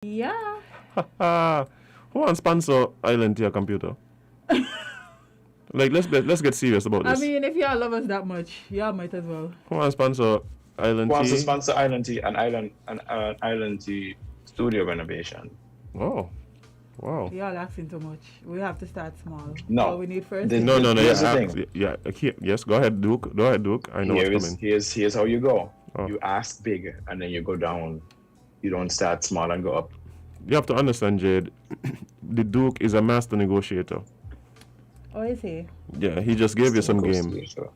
Yeah. Who wants sponsor Island to your computer? Like, let's get serious about I this. mean, if y'all love us that much, y'all might as well. Who wants sponsor Island Wants to Tea? sponsor Island Tea and Island Tea studio renovation. Oh, wow. Y'all asking too much. We have to start small. No. All we need first. No. Here's the thing. Yes, go ahead, Duke. Go ahead, Duke. I know what's coming. Here's how you go. Oh. You ask big and then you go down. You don't start small and go up. You have to understand, Jade. The Duke is a master negotiator. Oh, is he? Yeah, he just gave you some game. Negotiator.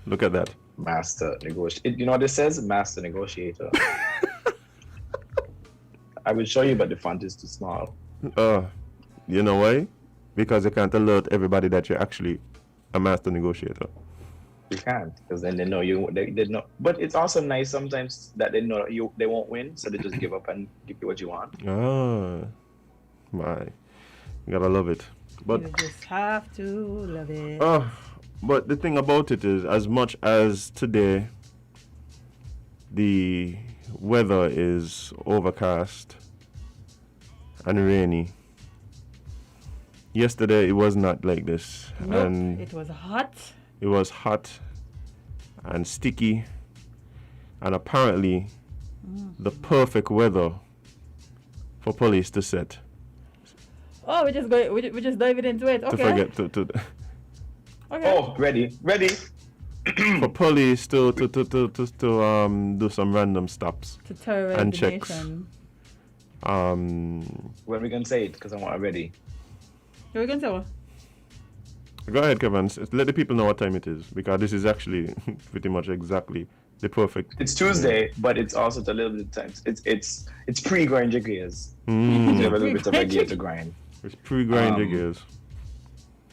Look at that. Master negotiator. You know what this says? Master negotiator. I will show you, but the font is too small. You know why? Because you can't alert everybody that you're actually a master negotiator. You can't, because then they know you. They know. But it's also nice sometimes that they know they won't win, so they just give up and give you what you want. My, you gotta love it. But You just have to love it. but the thing about it is, as much as today the weather is overcast and rainy, yesterday it was not like this. Nope, And it was hot. it was hot and sticky, and apparently the perfect weather for police to set. Oh, we're just diving into it. Okay. To forget to Okay. Oh, ready. for police to do some random stops To terrorize and the checks. nation. When we can say it, because I want it ready. We can say what? Go ahead, Kevin. Let the people know what time it is, because this is actually pretty much exactly the perfect. It's Tuesday, but it's also a little bit of time. It's pre-grind your gears. Mm. You have a little bit of a gear to grind. It's pre-grind your gears.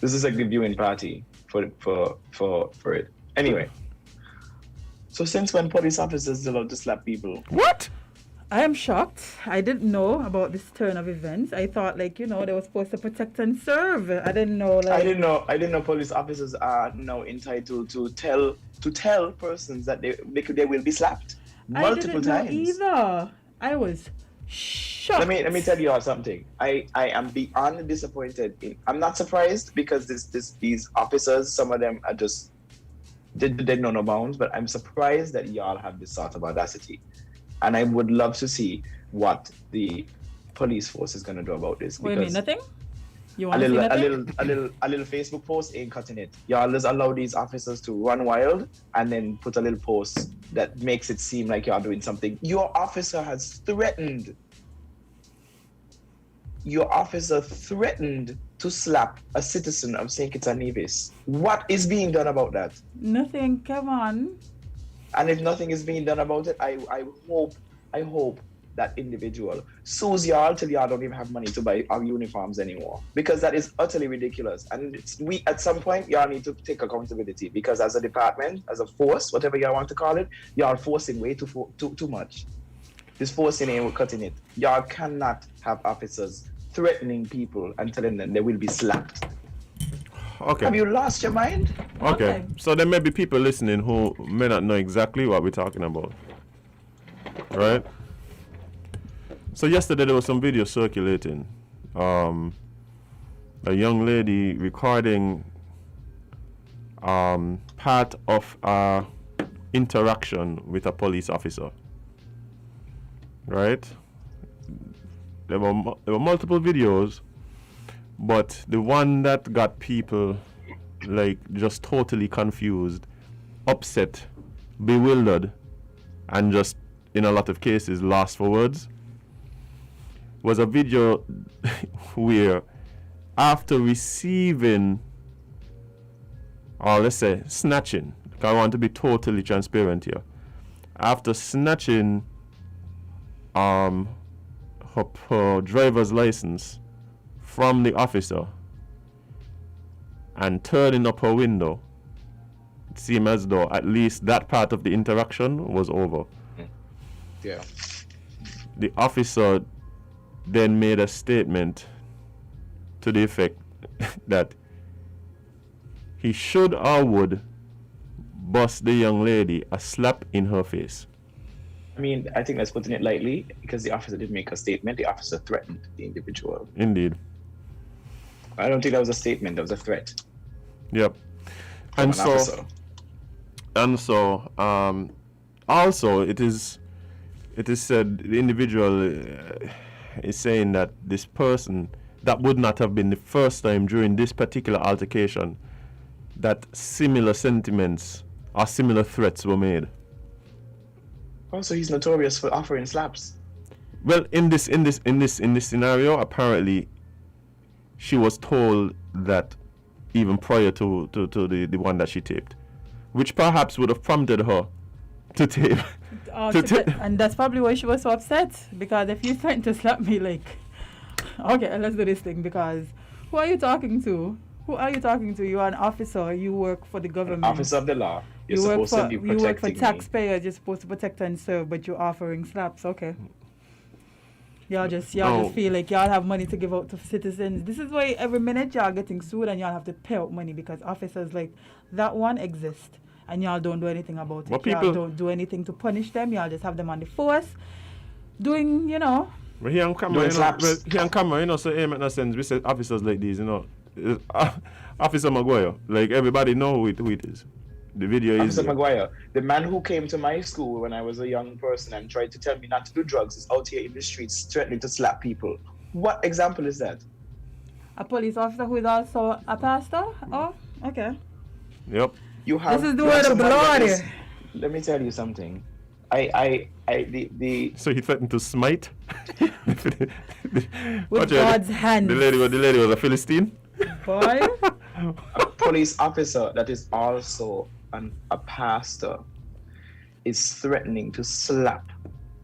This is like the viewing party for it. Anyway, so since when police officers allowed to slap people? What? I am shocked. I didn't know about this turn of events. I thought, they were supposed to protect and serve. I didn't know, I didn't know police officers are now entitled to tell persons that they will be slapped multiple times. I didn't know either. I was shocked. Let me tell you all something. I am beyond disappointed. I'm not surprised because these officers, some of them are just they know no bounds. But I'm surprised that y'all have this sort of audacity, and I would love to see what the police force is going to do about this. What do you mean, nothing? You A want to see little, nothing? a little Facebook post ain't cutting it. Y'all just allow these officers to run wild and then put a little post that makes it seem like y'all doing something. Your officer threatened to slap a citizen of St. Kitts and Nevis. What is being done about that? Nothing, come on. And if nothing is being done about it, I hope that individual sues y'all till y'all don't even have money to buy our uniforms anymore, because that is utterly ridiculous. And we at some point y'all need to take accountability, because as a department, as a force, whatever y'all want to call it, y'all forcing way too much. This forcing ain't cutting it. Y'all cannot have officers threatening people and telling them they will be slapped. Okay. Have you lost your mind? Okay. So there may be people listening who may not know exactly what we're talking about. Right? So yesterday there was some video circulating. A young lady recording part of a interaction with a police officer. Right? There were multiple videos, but the one that got people just totally confused, upset, bewildered, and just in a lot of cases lost for words was a video where after receiving, or let's say snatching, because I want to be totally transparent here, after snatching her driver's license from the officer and turning up her window, it seemed as though at least that part of the interaction was over. Yeah. The officer then made a statement to the effect that he should or would bust the young lady a slap in her face. mean, I think that's putting it lightly because the officer didn't make a statement. The officer threatened the individual. Indeed. I don't think that was a statement. That was a threat. Yep. From And an officer. Also it is said the individual is saying that this person, that would not have been the first time during this particular altercation that similar sentiments or similar threats were made. Also, he's notorious for offering slaps. Well, in this scenario, apparently, she was told that even prior to the one that she taped, which perhaps would have prompted her to tape. And that's probably why she was so upset, because if you threaten to slap me, like, okay, let's do this thing, because who are you talking to? Who are you talking to? You're an officer. You work for the government. Officer of the law. You work for taxpayers. You're supposed to protect and serve, but you're offering slaps. Okay. Y'all just feel like y'all have money to give out to citizens. This is why every minute y'all getting sued and y'all have to pay out money because officers like that one exist and y'all don't do anything about it. Y'all don't do anything to punish them. Y'all just have them on the force doing, Well, here on camera, so it makes no sense. We say officers like these, Officer Maguire, like everybody know who it is. The video is Officer Maguire, the man who came to my school when I was a young person and tried to tell me not to do drugs, is out here in the streets threatening to slap people. What example is that? A police officer who is also a pastor? Oh, okay. Yep. This is the word of the Lord. Let me tell you something. So he threatened to smite with God's hand. The lady was a Philistine. Boy. A police officer that is also a pastor is threatening to slap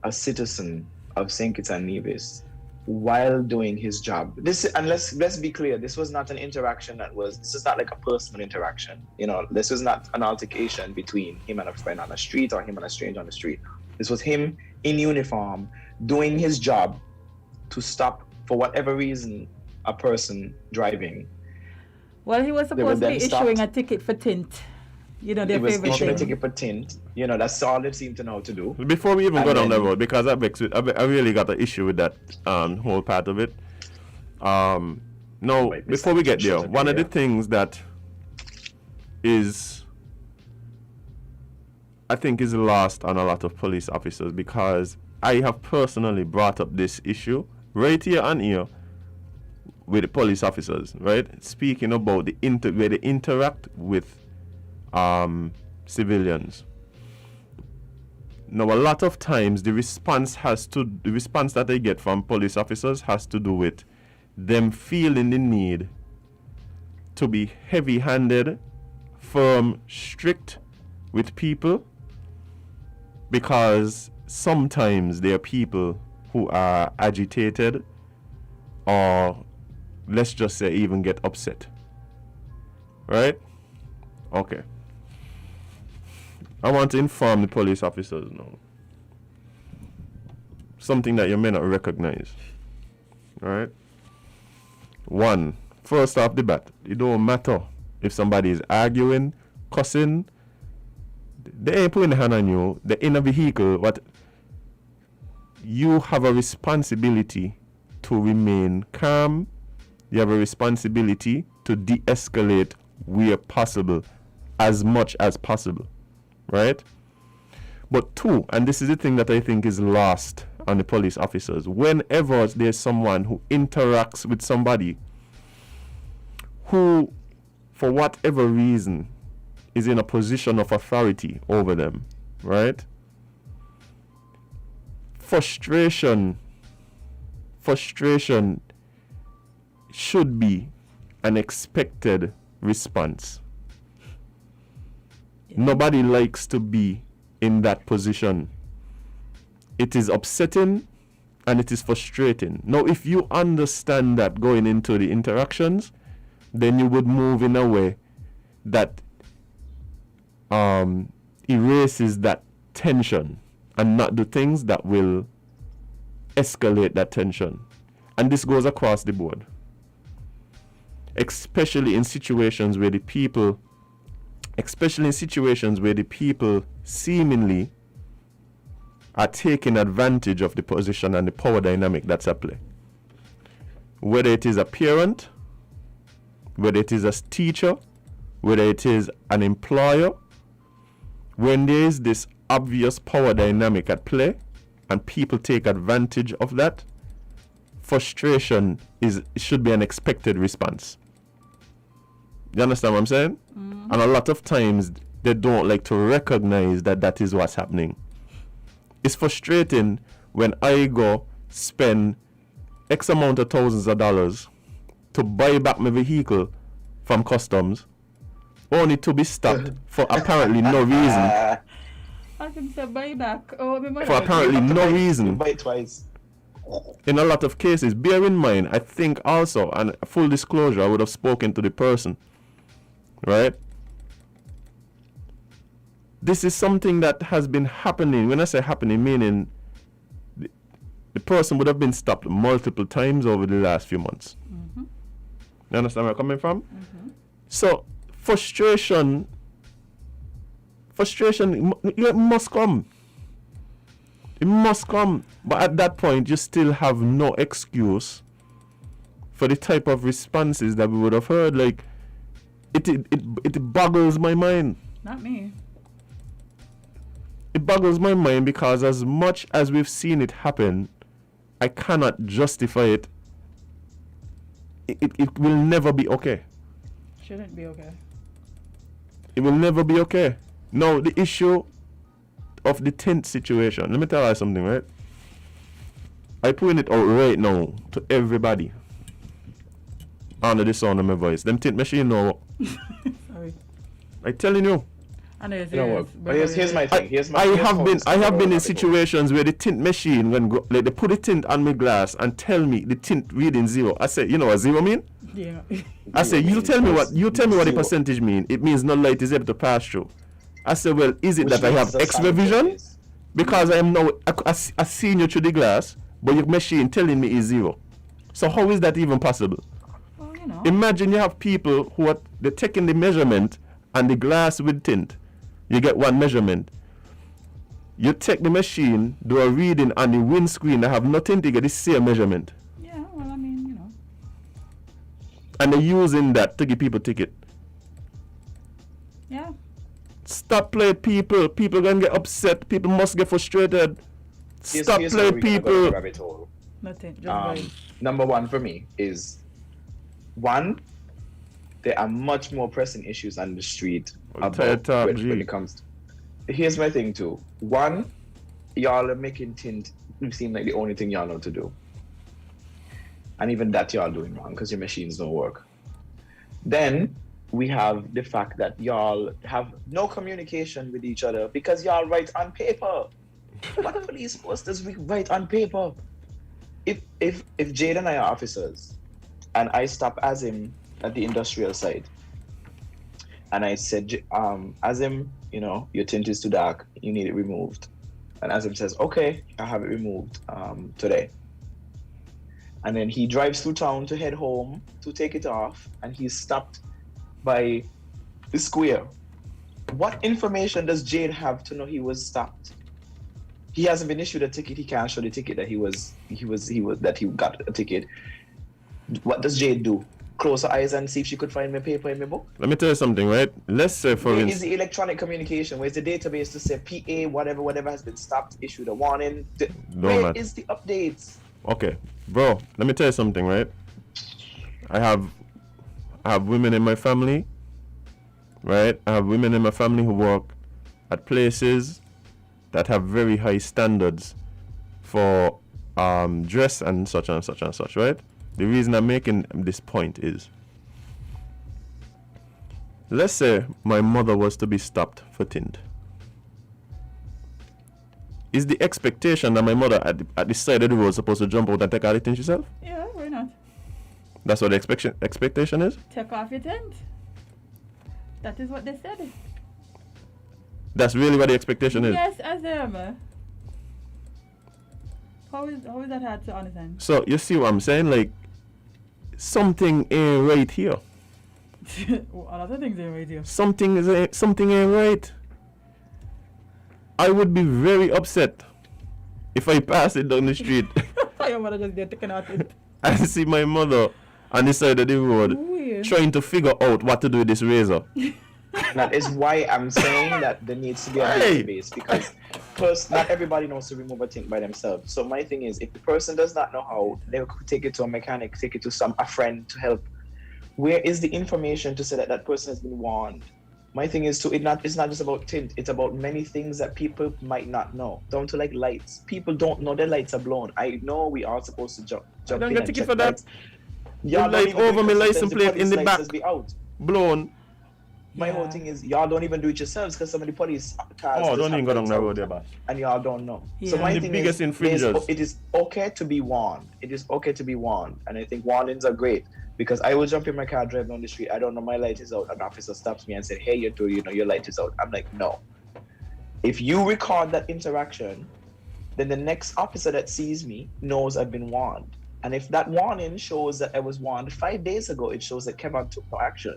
a citizen of St. Kitts and Nevis while doing his job. Let's be clear, this was not an interaction this is not like a personal interaction. This was not an altercation between him and a friend on the street or him and a stranger on the street. This was him in uniform doing his job to stop, for whatever reason, a person driving. Well, he was supposed to be issuing a ticket for tint. Their favorite thing. He was issuing a ticket for tint. That's all they seem to know how to do. Before we even go down the road, because I really got an issue with that whole part of it. Before we get there, one of the things that I think is lost on a lot of police officers, because I have personally brought up this issue right here and here with the police officers, right? Speaking about the where they interact with civilians. Now, a lot of times the response that they get from police officers has to do with them feeling the need to be heavy-handed, firm, strict with people, because sometimes there are people who are agitated or, let's just say, even get upset. Right? Okay. I want to inform the police officers now. Something that you may not recognize. Right? One, first off the bat, it don't matter if somebody is arguing, cussing, they ain't putting a hand on you, they're in a vehicle, but you have a responsibility to remain calm. You have a responsibility to de-escalate where possible, as much as possible, right? But two, and this is the thing that I think is lost on the police officers, whenever there's someone who interacts with somebody who, for whatever reason, is in a position of authority over them, right? Frustration should be an expected response. Yeah. Nobody likes to be in that position. It is upsetting and it is frustrating. Now, if you understand that going into the interactions, then you would move in a way that erases that tension and not do things that will escalate that tension. And this goes across the board, especially in situations where the people seemingly are taking advantage of the position and the power dynamic that's at play. Whether it is a parent, whether it is a teacher, whether it is an employer, when there is this obvious power dynamic at play and people take advantage of that, frustration should be an expected response. You understand what I'm saying? Mm-hmm. And a lot of times they don't like to recognize that that is what's happening. It's frustrating when I go spend X amount of thousands of dollars to buy back my vehicle from customs, only to be stopped for apparently no reason. I can say buy back. Oh, for apparently no reason. Buy it twice. In a lot of cases, bear in mind, I think also, and full disclosure, I would have spoken to the person, right? This is something that has been happening. When I say happening, meaning the person would have been stopped multiple times over the last few months. Mm-hmm. You understand where I'm coming from? Mm-hmm. So frustration it must come. It must come. But at that point, you still have no excuse for the type of responses that we would have heard. Like, it boggles my mind. Not me. It boggles my mind because as much as we've seen it happen, I cannot justify it. It will never be okay. Shouldn't be okay. It will never be okay. Now, the issue of the tint situation. Let me tell you something, right? I putting it out right now to everybody under the sound of my voice. Them tint machine no work. Sorry. I telling you. I know here's my thing. I have been in situations where the tint machine like they put the tint on my glass and tell me the tint reading 0. I say, you know what 0 mean? Yeah. I say, you tell me what the percentage mean. It means no light is able to pass through. I said, well, is it Which that I have X-ray vision? Because I am now I seen you through the glass, but your machine telling me is 0. So how is that even possible? Well, you know. Imagine you have people who they're taking the measurement and the glass with tint. You get one measurement. You take the machine, do a reading on the windscreen that have nothing to get the same measurement. Yeah, well, I mean, you know. And they're using that to give people ticket. Yeah. Stop playing people. People gonna get upset. People must get frustrated. Stop playing people. Nothing. Just number one for me is there are much more pressing issues on the street when it comes to, here's my thing too. One, y'all are making tint seem like the only thing y'all know to do. And even that y'all doing wrong because your machines don't work. Then we have the fact that y'all have no communication with each other because y'all write on paper. What police force does we write on paper? If Jade and I are officers and I stop Azim at the industrial site and I said, Azim, you know, your tint is too dark, you need it removed. And Azim says, okay, I have it removed today. And then he drives through town to head home to take it off, and he's stopped by the square. What information does Jade have to know he was stopped? He hasn't been issued a ticket. He can't show the ticket that he got a ticket. What does Jade do? Close her eyes and see if she could find my paper in my book? Let me tell you something, right? Let's say for instance, is the electronic communication? Where's the database to say PA, whatever has been stopped, issued a warning? Where is the updates? Okay, bro, let me tell you something, right? I have women in my family, right? I have women in my family who work at places that have very high standards for dress and such and such and such, right? The reason I'm making this point is, let's say my mother was to be stopped for tint. Is the expectation that my mother at the side of the road supposed to jump out and take all the tint herself? Yeah, why not? That's what the expectation is? Take off your tint. That is what they said. That's really what the expectation is? Yes, Azim. How is that hard to understand? So you see what I'm saying? Like, something ain't right here. A lot of things ain't right here. Something ain't right. I would be very upset if I pass it down the street, Your mother just there taking out it. I see my mother on the side of the road Ooh, trying to figure out what to do with this razor. That is why I'm saying that there needs to be a database, because first, not everybody knows to remove a thing by themselves. So my thing is, if the person does not know how, they could take it to a mechanic, take it to a friend to help. Where is the information to say that that person has been warned? My thing is it's not just about tint. It's about many things that people might not know. Down to like lights. People don't know their lights are blown. I know we are supposed to jump I don't in get and ticket check for that. lights. The light over my license plate in the back, be out. blown. My whole thing is y'all don't even do it yourselves because some of the police cars Don't even go down the road there, boss. and y'all don't know. Yeah. So my The thing biggest is, infringers. it is okay to be warned. It is okay to be warned, and I think warnings are great because I will jump in my car, drive down the street. I don't know my light is out. An officer stops me and said, "Hey, your light is out." I'm like, no. If you record that interaction, then the next officer that sees me knows I've been warned. And if that warning shows that I was warned 5 days ago, it shows that Kevin took no action.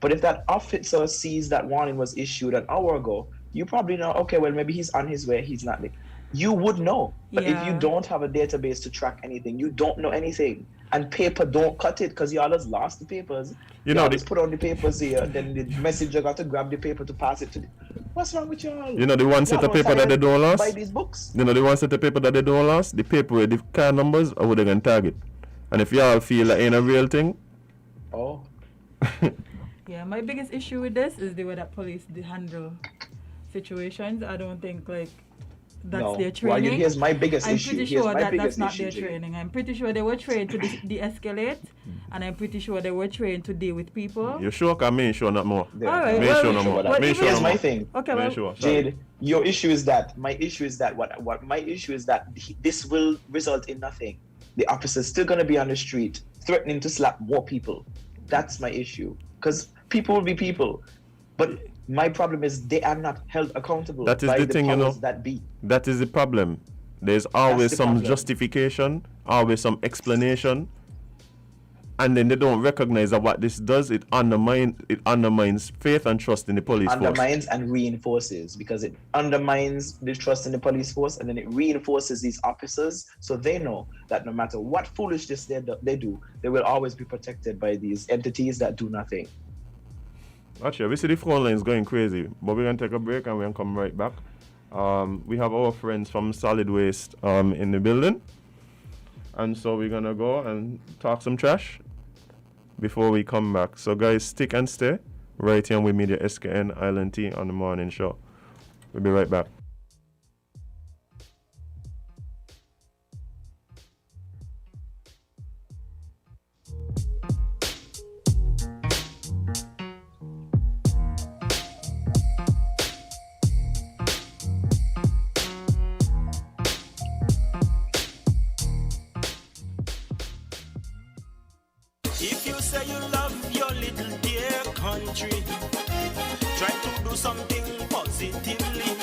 But if that officer sees that warning was issued an hour ago, you probably know, okay, well, maybe he's on his way, he's not there. You would know. But if you don't have a database to track anything, you don't know anything. And paper don't cut it because y'all just lost the papers. Y'all just put on the papers here, then the messenger got to grab the paper to pass it to the... What's wrong with y'all? You know the one set of paper that they don't lost? Buy these books. You know the one set of paper that they don't lost? The paper with the car numbers or would they gonna tag it? And if y'all feel like ain't a real thing... Oh. Yeah, my biggest issue with this is the way that police handle situations. I don't think like that's their training. Well, here's my biggest issue. I'm pretty sure that that's not their training. I'm pretty sure they were trained to de-escalate, and I'm pretty sure they were trained to deal with people. You sure? Cause me ain't sure not more. All right, Me ain't sure no more. Me ain't sure no Here's more. my thing. Okay, well, Sure. Jade, your issue is that. My issue is that what my issue is that this will result in nothing. The officer's still gonna be on the street threatening to slap more people. That's my issue. Because people will be people. But my problem is they are not held accountable That is by the the thing, you powers know. that be. That is the problem. There's always the some problem. justification, always some explanation, and then they don't recognize that what this does, it undermines faith and trust in the police force. Undermines and reinforces, because it undermines the trust in the police force, and then it reinforces these officers, so they know that no matter what foolishness they do, they will always be protected by these entities that do nothing. Actually, we see the phone lines going crazy, but we're going to take a break and we're going to come right back. We have our friends from Solid Waste in the building. And so we're going to go and talk some trash before we come back. So guys, stick and stay right here on WINNMedia SKN Island T on the morning show. We'll be right back. If you say you love your little dear country, try to do something positively.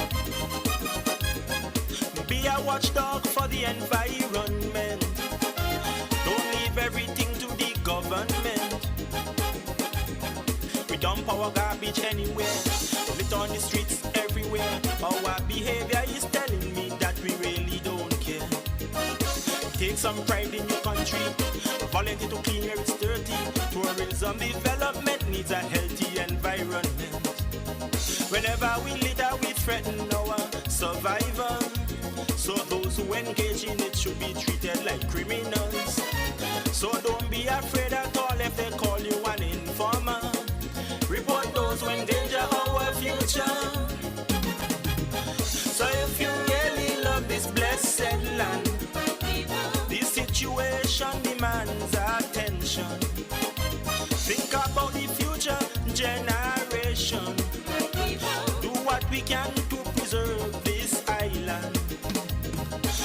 Be a watchdog for the environment. Don't leave everything to the government. We dump our garbage anywhere, it on the streets everywhere. Our behavior is telling me that we really don't care. Take some pride in your country. Volunteer to clean where it's dirty. Tourism development needs a healthy environment. Whenever we litter, we threaten our survival. So those who engage in it should be treated like criminals. So don't be afraid at all if they call you an informer. Report those who endanger our future. So if you really love this blessed land, this situation demands attention. Think about the future generation. Do what we can to preserve this island.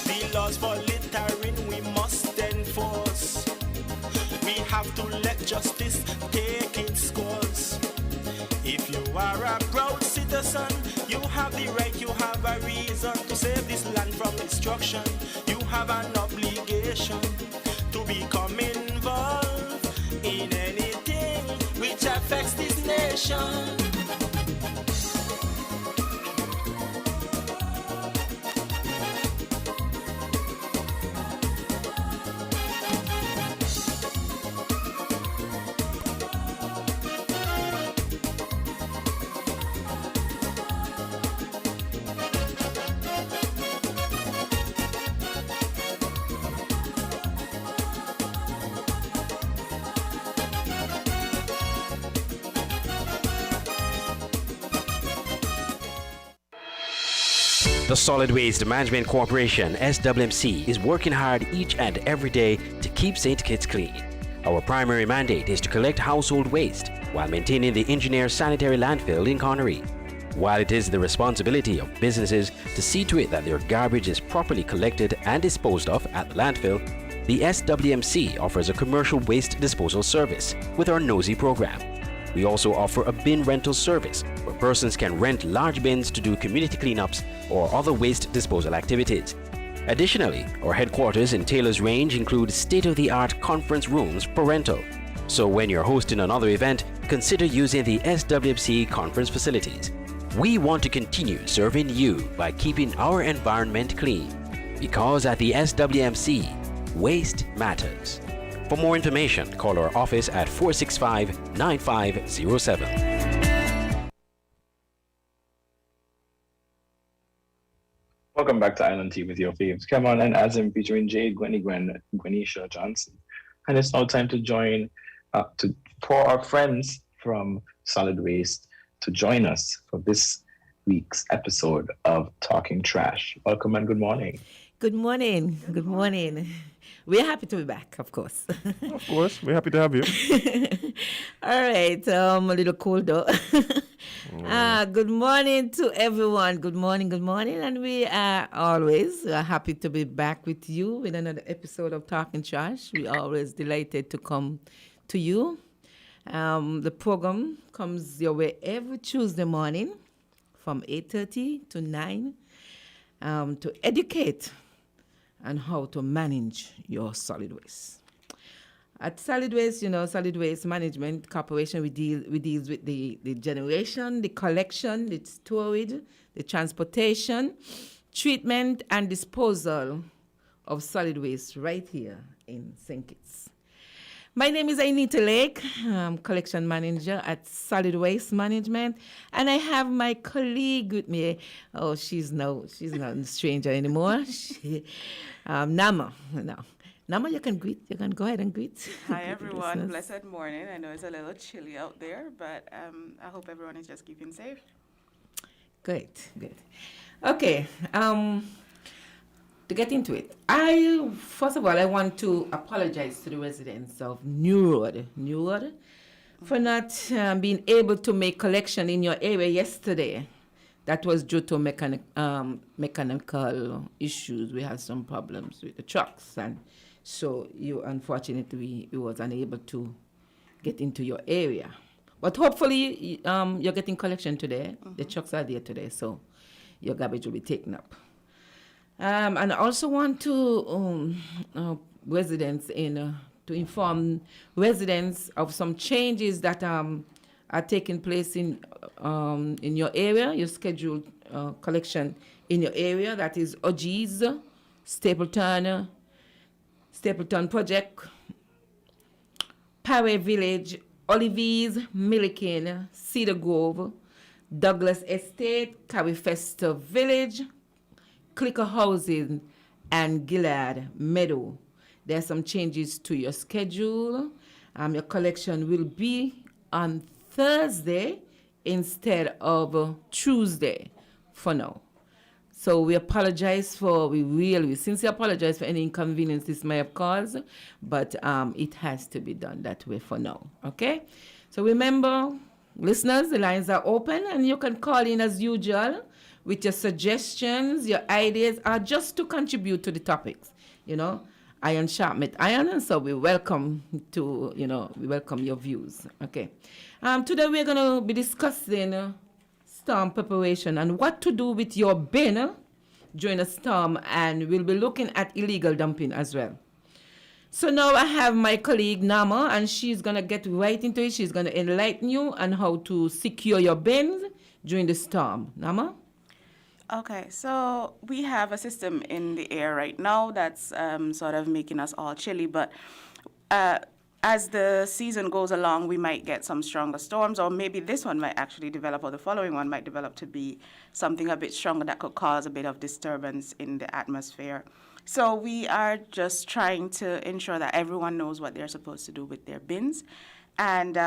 The laws for littering we must enforce. We have to let justice take its course. If you are a proud citizen, you have the right, you have a reason to save this land from destruction. You have an obligation to become involved in anything which affects this nation. The Solid Waste Management Corporation, SWMC, is working hard each and every day to keep St. Kitts clean. Our primary mandate is to collect household waste while maintaining the engineer sanitary landfill in Connery. While it is the responsibility of businesses to see to it that their garbage is properly collected and disposed of at the landfill, the SWMC offers a commercial waste disposal service with our NOSI program. We also offer a bin rental service where persons can rent large bins to do community cleanups or other waste disposal activities. Additionally, our headquarters in Taylor's Range include state-of-the-art conference rooms for rental. So when you're hosting another event, consider using the SWMC conference facilities. We want to continue serving you by keeping our environment clean. Because at the SWMC, waste matters. For more information, call our office at 465-9507. Welcome back to Island Tea with your faves. Come on and Azim featuring Jade, Gwenisha Johnson. And it's now time to join, for our friends from Solid Waste to join us for this week's episode of Talking Trash. Welcome and good morning. Good morning. Good morning. We're happy to be back, of course. Of course, we're happy to have you. All right, a little cold though. Good morning to everyone. Good morning, and we are always happy to be back with you with another episode of Talking Trash. We're always delighted to come to you. The program comes your way every Tuesday morning from 8:30 to 9 to educate on how to manage your solid waste. At Solid Waste, Solid Waste Management Corporation, we deal with the generation, the collection, the storage, the transportation, treatment, and disposal of solid waste right here in St. Kitts. My name is Anita Lake. I'm collection manager at Solid Waste Management, and I have my colleague with me. Oh, she's not a stranger anymore. Nama. No. Nama, you can go ahead and greet. Hi, everyone. Blessed morning. I know it's a little chilly out there, but I hope everyone is just keeping safe. Great. Okay. To get into it, first of all, I want to apologize to the residents of New Road, for not being able to make collection in your area yesterday. That was due to mechanical issues. We had some problems with the trucks, and so unfortunately, we was unable to get into your area. But hopefully, you're getting collection today. Mm-hmm. The trucks are there today, so your garbage will be taken up. And I also want to inform residents of some changes that are taking place in your area. Your scheduled collection in your area, that is O'Gee's, Stapleton Project, Parry Village, Oliviers, Milliken, Cedar Grove, Douglas Estate, Carrifester Village, Clicker Housing, and Gillard Meadow. There are some changes to your schedule. Your collection will be on Thursday instead of Tuesday for now. So we sincerely apologize for any inconvenience this may have caused, but it has to be done that way for now, okay? So remember, listeners, the lines are open and you can call in as usual with your suggestions, your ideas, or just to contribute to the topics. Iron sharpeneth iron, and so we welcome your views. Okay. Today we're going to be discussing storm preparation and what to do with your bin during a storm, and we'll be looking at illegal dumping as well. So now I have my colleague Nama, and she's going to get right into it. She's going to enlighten you on how to secure your bins during the storm. Nama? Okay, so we have a system in the air right now that's sort of making us all chilly, but as the season goes along, we might get some stronger storms, or maybe this one might actually develop, or the following one might develop to be something a bit stronger that could cause a bit of disturbance in the atmosphere. So we are just trying to ensure that everyone knows what they're supposed to do with their bins. And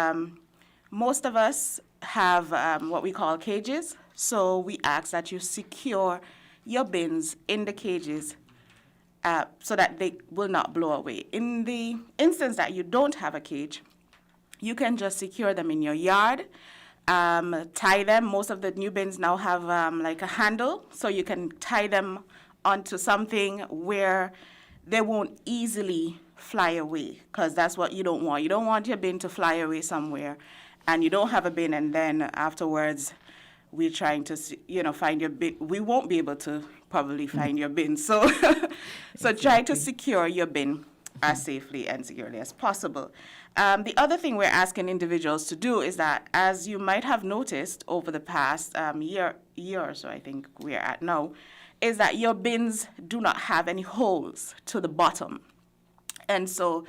most of us have what we call cages. So we ask that you secure your bins in the cages so that they will not blow away. In the instance that you don't have a cage, you can just secure them in your yard, tie them. Most of the new bins now have like a handle, so you can tie them onto something where they won't easily fly away, because that's what you don't want. You don't want your bin to fly away somewhere, and you don't have a bin, and then afterwards we're trying to, find your bin. We won't be able to probably find your bin. So, so try to secure your bin as safely and securely as possible. The other thing we're asking individuals to do is that, as you might have noticed over the past year or so, I think we're at now, is that your bins do not have any holes to the bottom. And so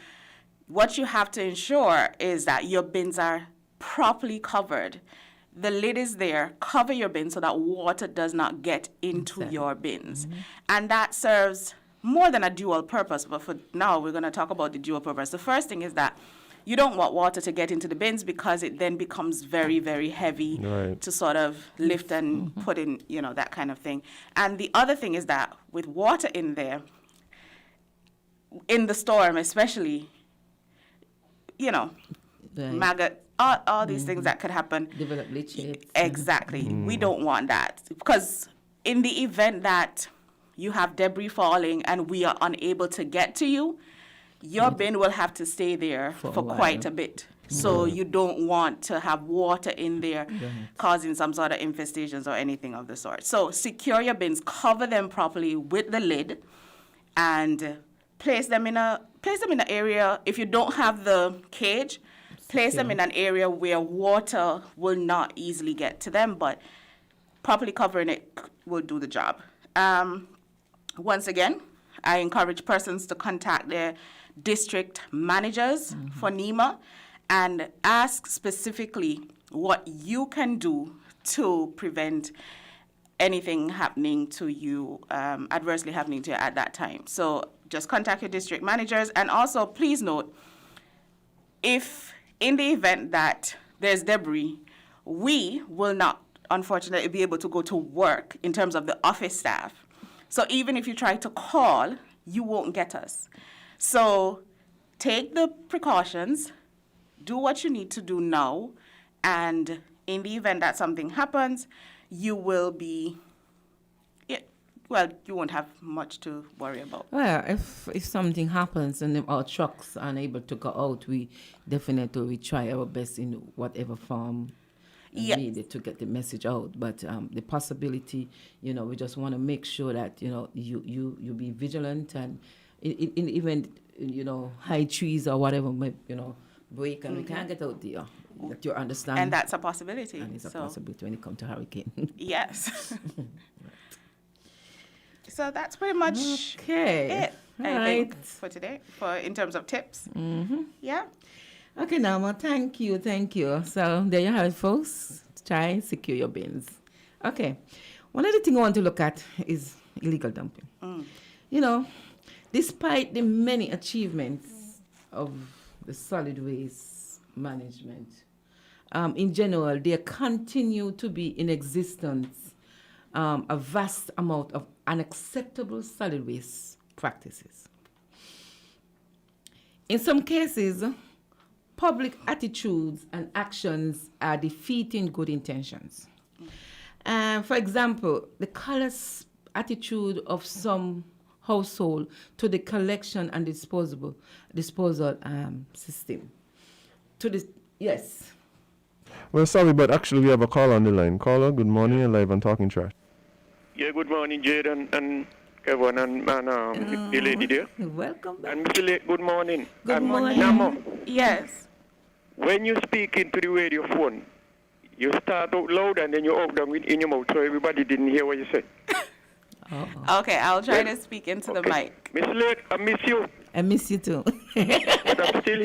what you have to ensure is that your bins are properly covered. The lid is there. Cover your bin so that water does not get into your bins. And that serves more than a dual purpose, but for now we're going to talk about the dual purpose. The first thing is that you don't want water to get into the bins, because it then becomes very, very heavy to sort of lift and put in, that kind of thing. And the other thing is that with water in there, in the storm especially, maggot, all these things that could happen. Develop leachate. Exactly. We don't want that, because in the event that you have debris falling and we are unable to get to you, your bin will have to stay there for quite a bit. So you don't want to have water in there causing some sort of infestations or anything of the sort. So secure your bins, cover them properly with the lid, and place them in an area. If you don't have the cage, place them in an area where water will not easily get to them, but properly covering it will do the job. Once again, I encourage persons to contact their district managers for NEMA and ask specifically what you can do to prevent anything happening to you, adversely happening to you at that time. So just contact your district managers. And also, please note, if in the event that there's debris, we will not, unfortunately, be able to go to work in terms of the office staff. So even if you try to call, you won't get us. So take the precautions, do what you need to do now, and in the event that something happens, you will be, you won't have much to worry about. Well, if something happens and our trucks are unable to go out, we definitely try our best in whatever form needed to get the message out. But the possibility, we just want to make sure that, you be vigilant, and in even, high trees or whatever, break and we can't get out there. That you understand. And that's a possibility. And it's a possibility when it comes to hurricane. Yes. So that's pretty much it, I think, for today, in terms of tips. Yeah. Okay, Nama, thank you. So there you have it, folks. Try and secure your bins. Okay. One of the things I want to look at is illegal dumping. Despite the many achievements of the solid waste management, in general, there continue to be in existence a vast amount of unacceptable solid waste practices. In some cases, public attitudes and actions are defeating good intentions. For example, the callous attitude of some household to the collection and disposal system. Yes. Well, sorry, but actually we have a caller on the line. Caller, good morning, you're live on Talking Trash. Yeah, good morning, Jade and Kevin and the lady there. Welcome back. And Mr. Lake, good morning. Good morning. Namo, Yes. when you speak into the radio phone, you start out loud and then you out down in your mouth, so everybody didn't hear what you said. Okay, I'll try to speak into the mic. Mr. Lake, I miss you. I miss you too. But I'm still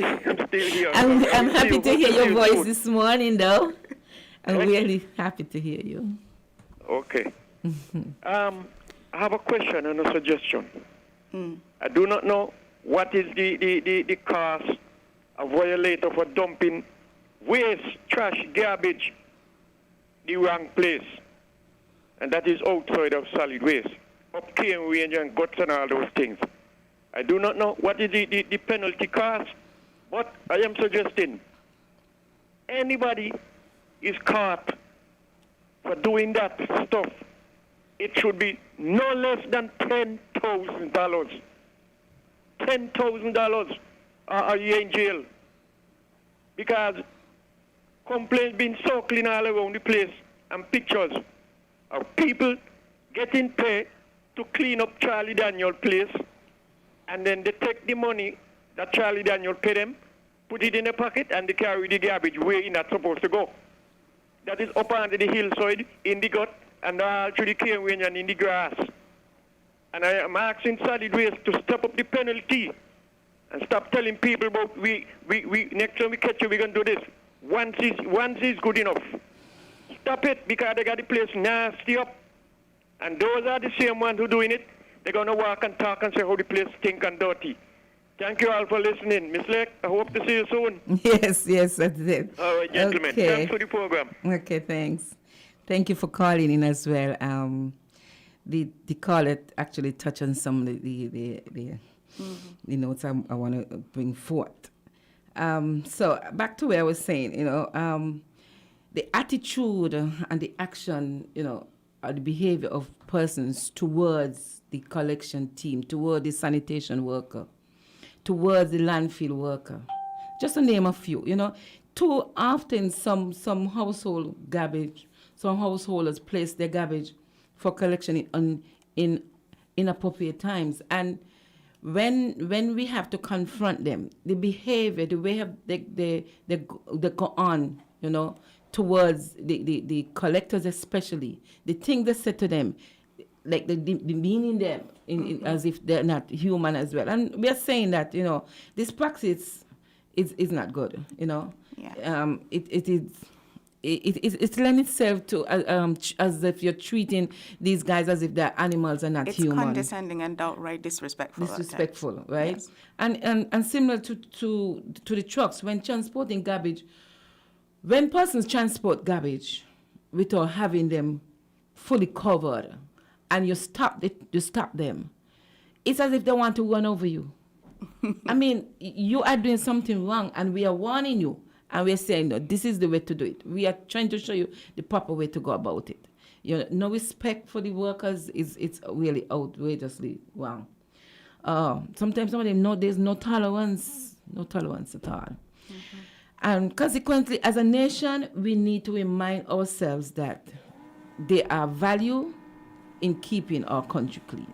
here. I'm happy to hear your voice this morning, though. I'm really happy to hear you. Okay. I have a question and a suggestion. I do not know what is the cost of violator for dumping waste, trash, garbage, the wrong place. And that is outside of solid waste. up cane range and guts and all those things. I do not know what is the penalty cost, but I am suggesting anybody is caught for doing that stuff, it should be no less than $10,000. $10,000 are you in jail. Because complaints been circling all around the place and pictures of people getting paid to clean up Charlie Daniel place, and then they take the money that Charlie Daniel paid them, put it in a pocket, and they carry the garbage where it's not supposed to go. That is up under the hillside, in the gut, and all through the cane range and in the grass. And I am asking solid waste to step up the penalty and stop telling people about we next time we catch you, we're going to do this. Once is good enough. Stop it, because they got the place nasty up. And those are the same ones who doing it. They're going to walk and talk and say how the place stink and dirty. Thank you all for listening. Miss Lake, I hope to see you soon. Yes, that's it. All right, gentlemen. Okay. Thanks for the program. Okay, thanks. Thank you for calling in as well. The caller actually touched on some of the notes I want to bring forth. So back to where I was saying, the attitude and the action, or the behavior of persons towards the collection team, towards the sanitation worker, towards the landfill worker, just to name a few. Too often some household garbage, some householders place their garbage for collection in inappropriate times, and when we have to confront them, the behavior, the way they go on, towards the collectors especially, the thing they said to them, like the demeaning them as if they're not human as well. And we are saying that, this practice is not good, Yeah. It lends itself to as if you're treating these guys as if they're animals and not human. It's condescending and outright disrespectful. Disrespectful, right? Yes. And similar to the trucks, when transporting garbage, when persons transport garbage without having them fully covered, and you stop them, it's as if they want to run over you. I mean, you are doing something wrong, and we are warning you. And we're saying, no, this is the way to do it. We are trying to show you the proper way to go about it. No respect for the workers it's really outrageously wrong. Sometimes some of them know there's no tolerance at all. Mm-hmm. And consequently, as a nation, we need to remind ourselves that there are value in keeping our country clean.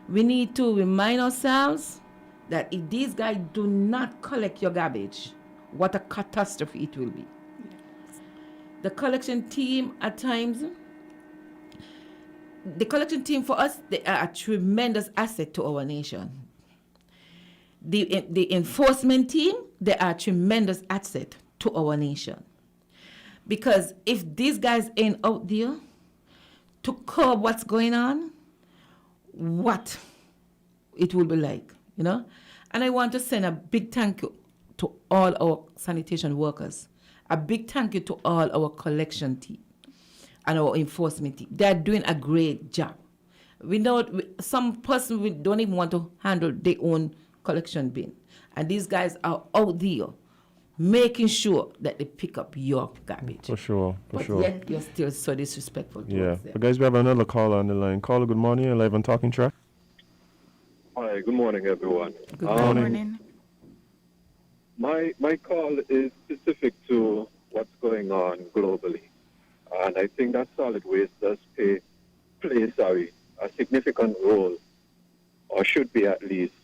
We need to remind ourselves that if these guys do not collect your garbage, what a catastrophe it will be. Yes. The collection team at times, for us, they are a tremendous asset to our nation. The enforcement team, they are a tremendous asset to our nation. Because if these guys ain't out there to curb what's going on, what it will be like, And I want to send a big thank you to all our sanitation workers, a big thank you to all our collection team and our enforcement team. They're doing a great job. We know some person don't even want to handle their own collection bin, and these guys are out there making sure that they pick up your garbage. For sure. But yet you're still so disrespectful towards them. But guys, we have another caller on the line. Caller, good morning. You're live on Talking Track. Hi, good morning, everyone. Good morning. My call is specific to what's going on globally. And I think that solid waste does play a significant role, or should be at least,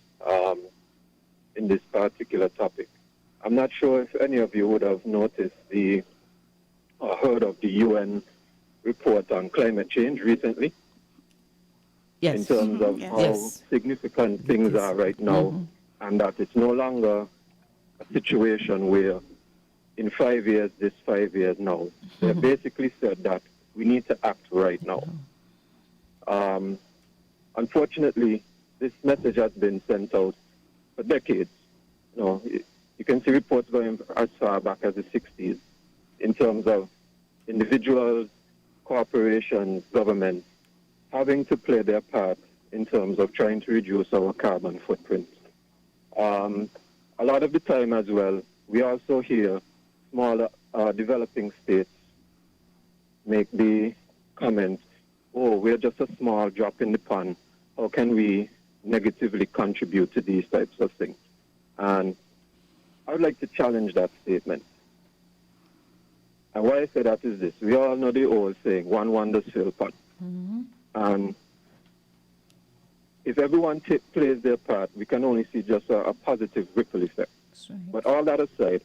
in this particular topic. I'm not sure if any of you would have noticed or heard of the UN report on climate change recently. Yes. In terms of how significant things are right now, and that it's no longer a situation where in 5 years, this 5 years now, they basically said that we need to act right now. Unfortunately, this message has been sent out for decades. You can see reports going as far back as the 60s in terms of individuals, corporations, governments having to play their part in terms of trying to reduce our carbon footprint. A lot of the time as well, we also hear smaller developing states make the comment, oh, we're just a small drop in the pan. How can we negatively contribute to these types of things? And I would like to challenge that statement. And why I say that is this. We all know the old saying, one wonders fill pot. And if everyone plays their part, we can only see just a positive ripple effect. Right. But all that aside,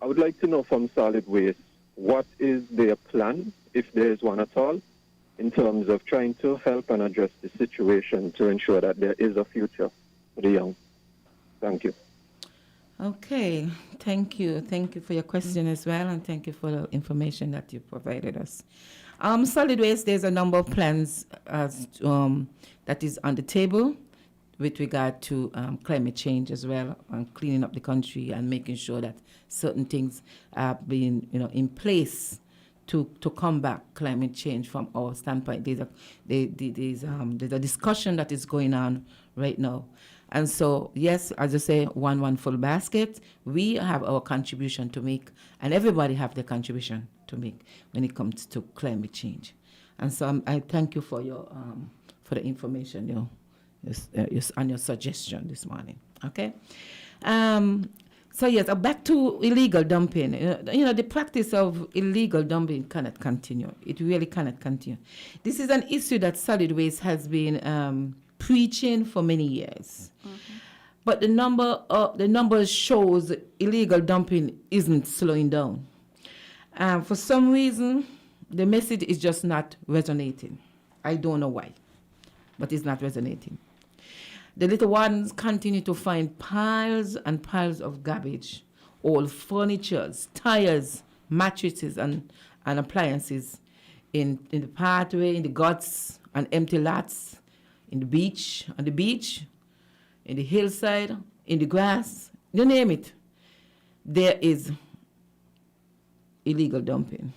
I would like to know from Solid Waste, what is their plan, if there is one at all, in terms of trying to help and address the situation to ensure that there is a future for the young. Thank you. Okay, thank you. Thank you for your question as well, and thank you for the information that you provided us. Solid Waste, there's a number of plans that is on the table with regard to climate change as well, and cleaning up the country and making sure that certain things are being, in place to combat climate change from our standpoint. There's a discussion that is going on right now. And so, yes, as I say, one full basket. We have our contribution to make, and everybody have their contribution to make when it comes to climate change. And so I thank you for your for the information, and your suggestion this morning. Okay. So yes, back to illegal dumping. The practice of illegal dumping cannot continue. It really cannot continue. This is an issue that Solid Waste has been preaching for many years. But the numbers shows illegal dumping isn't slowing down. For some reason, the message is just not resonating. I don't know why, but it's not resonating. The little ones continue to find piles and piles of garbage, old furniture, tires, mattresses, and appliances in the pathway, in the guts, and empty lots, on the beach, in the hillside, in the grass, you name it. There is illegal dumping.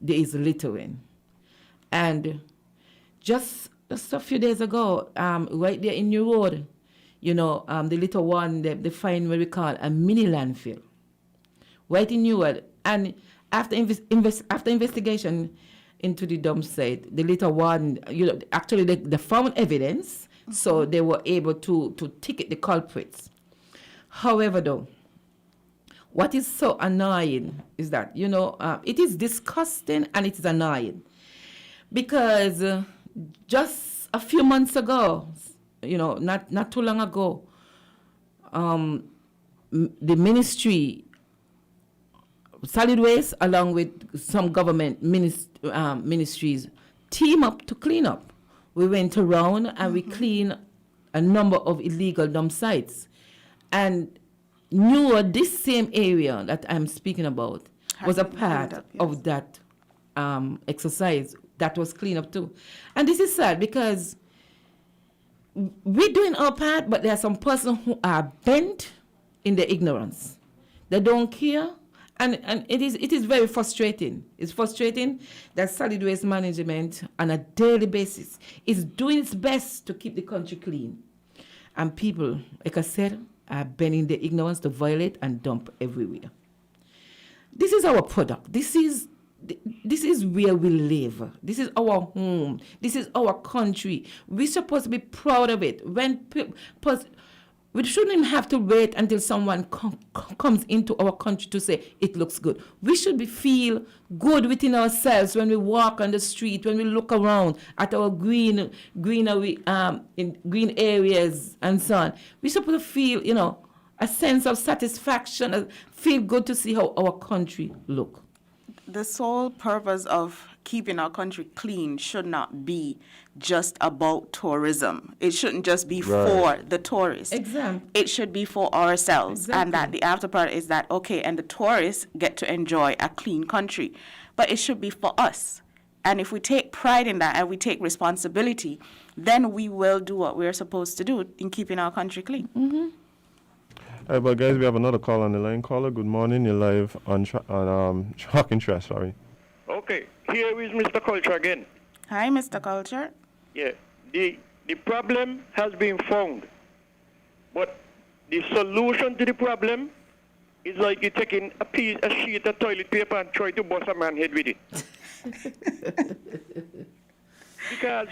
There is littering. And just a few days ago, right there in New Road, the little one, they find what we call a mini landfill, right in New Road. And after investigation into the dump site, the little one, actually they found evidence, so they were able to ticket the culprits. However, though, what is so annoying is that, it is disgusting and it is annoying because just a few months ago, not too long ago, the ministry, Solid Waste, along with some government ministries, team up to clean up. We went around and we cleaned a number of illegal dump sites. And this same area that I'm speaking about was a part of that exercise that was cleaned up too. And this is sad because we're doing our part, but there are some persons who are bent in their ignorance. They don't care. And it is very frustrating. It's frustrating that Solid Waste Management on a daily basis is doing its best to keep the country clean. And people, like I said, are bending their ignorance to violate and dump everywhere. This is our product. This is where we live. This is our home. This is our country. We're supposed to be proud of it. We shouldn't even have to wait until someone comes into our country to say it looks good. We should feel good within ourselves when we walk on the street, when we look around at our greenery, in green areas and so on. We're supposed to feel, a sense of satisfaction, feel good to see how our country look. The sole purpose of keeping our country clean should not be just about tourism. It shouldn't just be for the tourists. Exactly. It should be for ourselves. Exactly. And that the after part is that, okay, and the tourists get to enjoy a clean country. But it should be for us. And if we take pride in that and we take responsibility, then we will do what we're supposed to do in keeping our country clean. Mm-hmm. All right, but guys, we have another call on the line. Caller, good morning. You're live on Track and Trash, sorry. Okay, here is Mr. Culture again. Hi, Mr. Culture. Yeah. the problem has been found, but the solution to the problem is like you taking a sheet of toilet paper and try to bust a man's head with it. Because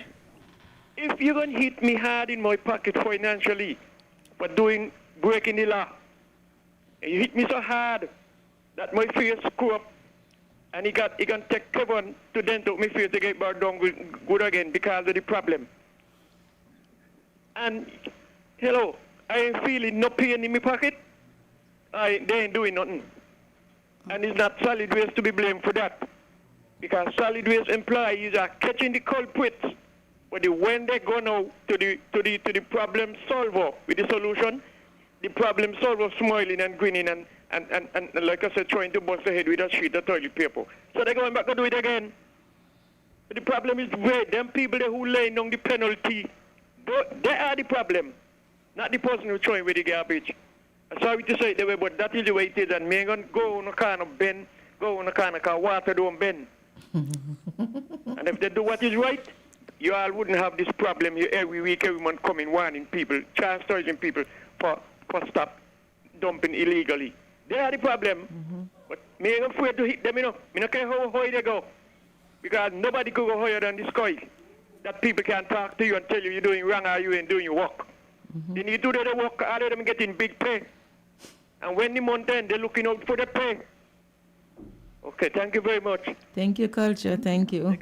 if you're going to hit me hard in my pocket financially for breaking the law, and you hit me so hard that my face screw up, and he can take Kevin to dent out my face to get back down good again because of the problem. And, hello, I ain't feeling no pain in my pocket. They ain't doing nothing. And it's not solid waste to be blamed for that. Because solid waste employees are catching the culprits. But when they go now to the problem solver with the solution, the problem solver smiling and grinning and like I said, trying to bust the head with a sheet of toilet paper. So they're going back to do it again. But the problem is where them people there who laying on the penalty, they are the problem, not the person who's throwing with the garbage. I'm sorry to say it that way, but that is the way it is, and me ain't gonna go on a kind of bend, go on a kind of water don't bend. And if they do what is right, you all wouldn't have this problem here every week, every month coming warning people, chastising people for stop dumping illegally. They are the problem. But me ain't afraid to hit them, you know. Me not care how high they go. Because nobody could go higher than the sky. That people can talk to you and tell you you're doing wrong or you ain't doing your work. They need to do their work, all of them getting big pay. And when the month end, they're looking out for the pay. Okay, thank you very much. Thank you, Culture. Thank you.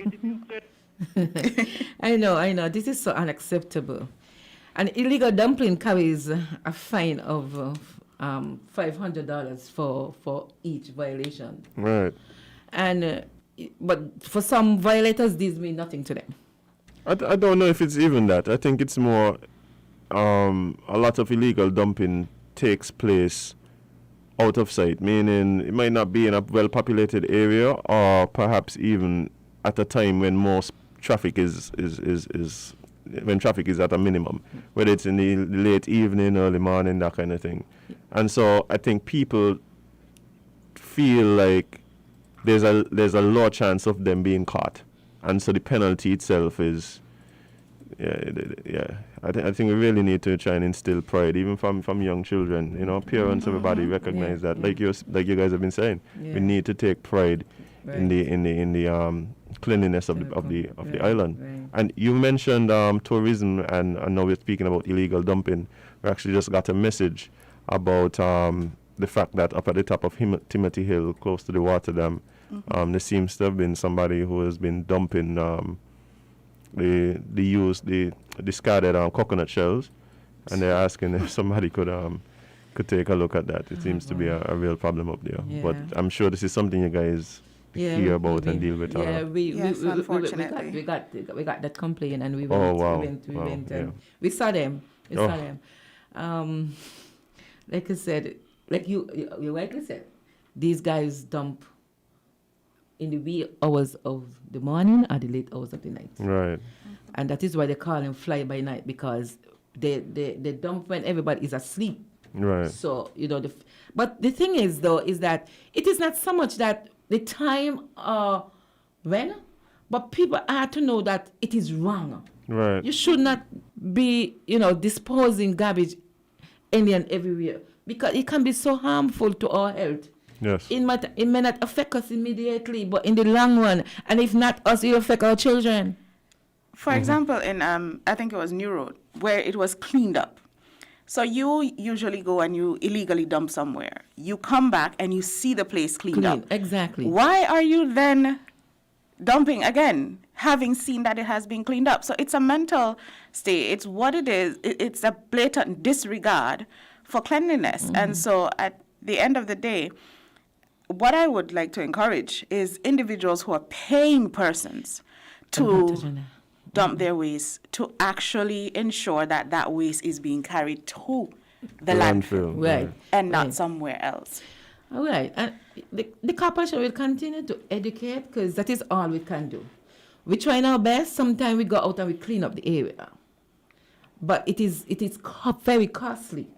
I know. This is so unacceptable. An illegal dumpling carries a fine of $500 for each violation. Right. And but for some violators, these mean nothing to them. I don't know if it's even that. I think it's more a lot of illegal dumping takes place out of sight, meaning it might not be in a well-populated area or perhaps even at a time when most traffic is when traffic is at a minimum, whether it's in the late evening, early morning, that kind of thing. And so I think people feel like there's a low chance of them being caught, and so the penalty itself is, I think we really need to try and instill pride, even from young children. You know, parents, everybody recognize that. Like you guys have been saying, we need to take pride in the cleanliness of the island. Right. And you mentioned tourism, and I know we're speaking about illegal dumping. We actually just got a message about the fact that up at the top of Timothy Hill, close to the water dam, there seems to have been somebody who has been dumping the discarded coconut shells, and they're asking if somebody could take a look at that. It seems to be a real problem up there. Yeah. But I'm sure this is something you guys hear about and deal with. Yeah, unfortunately. We got that complaint, and we went. We saw them. Like I said, like you rightly said, these guys dump in the wee hours of the morning or the late hours of the night. Right. And that is why they call them fly by night, because they dump when everybody is asleep. Right. So, but the thing is, though, is that it is not so much that the time when, but people are to know that it is wrong. Right. You should not be, disposing garbage any and everywhere, because it can be so harmful to our health. Yes. It may not affect us immediately, but in the long run, and if not us, it will affect our children. For example, in I think it was New Road, where it was cleaned up. So you usually go and you illegally dump somewhere. You come back and you see the place cleaned up. Exactly. Why are you then dumping again, having seen that it has been cleaned up? So it's a mental state. It's what it is. It's a blatant disregard for cleanliness. And so at the end of the day, what I would like to encourage is individuals who are paying persons to dump their waste, to actually ensure that that waste is being carried to the landfill, right, and not somewhere else. All right. And the corporation will continue to educate, because that is all we can do. We try our best. Sometimes we go out and we clean up the area. But it is very costly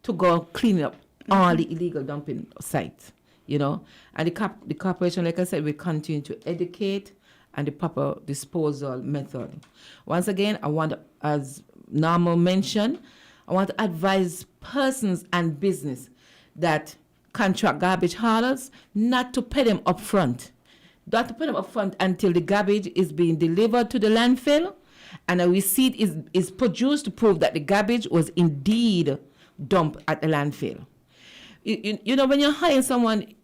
to go clean up all the illegal dumping sites, And the corporation, like I said, will continue to educate and the proper disposal method. Once again, I want, as Norma mentioned, I want to advise persons and business that contract garbage haulers not to pay them up front. Not to pay them up front until the garbage is being delivered to the landfill and a receipt is produced to prove that the garbage was indeed dumped at the landfill. You know, when you're hiring someone,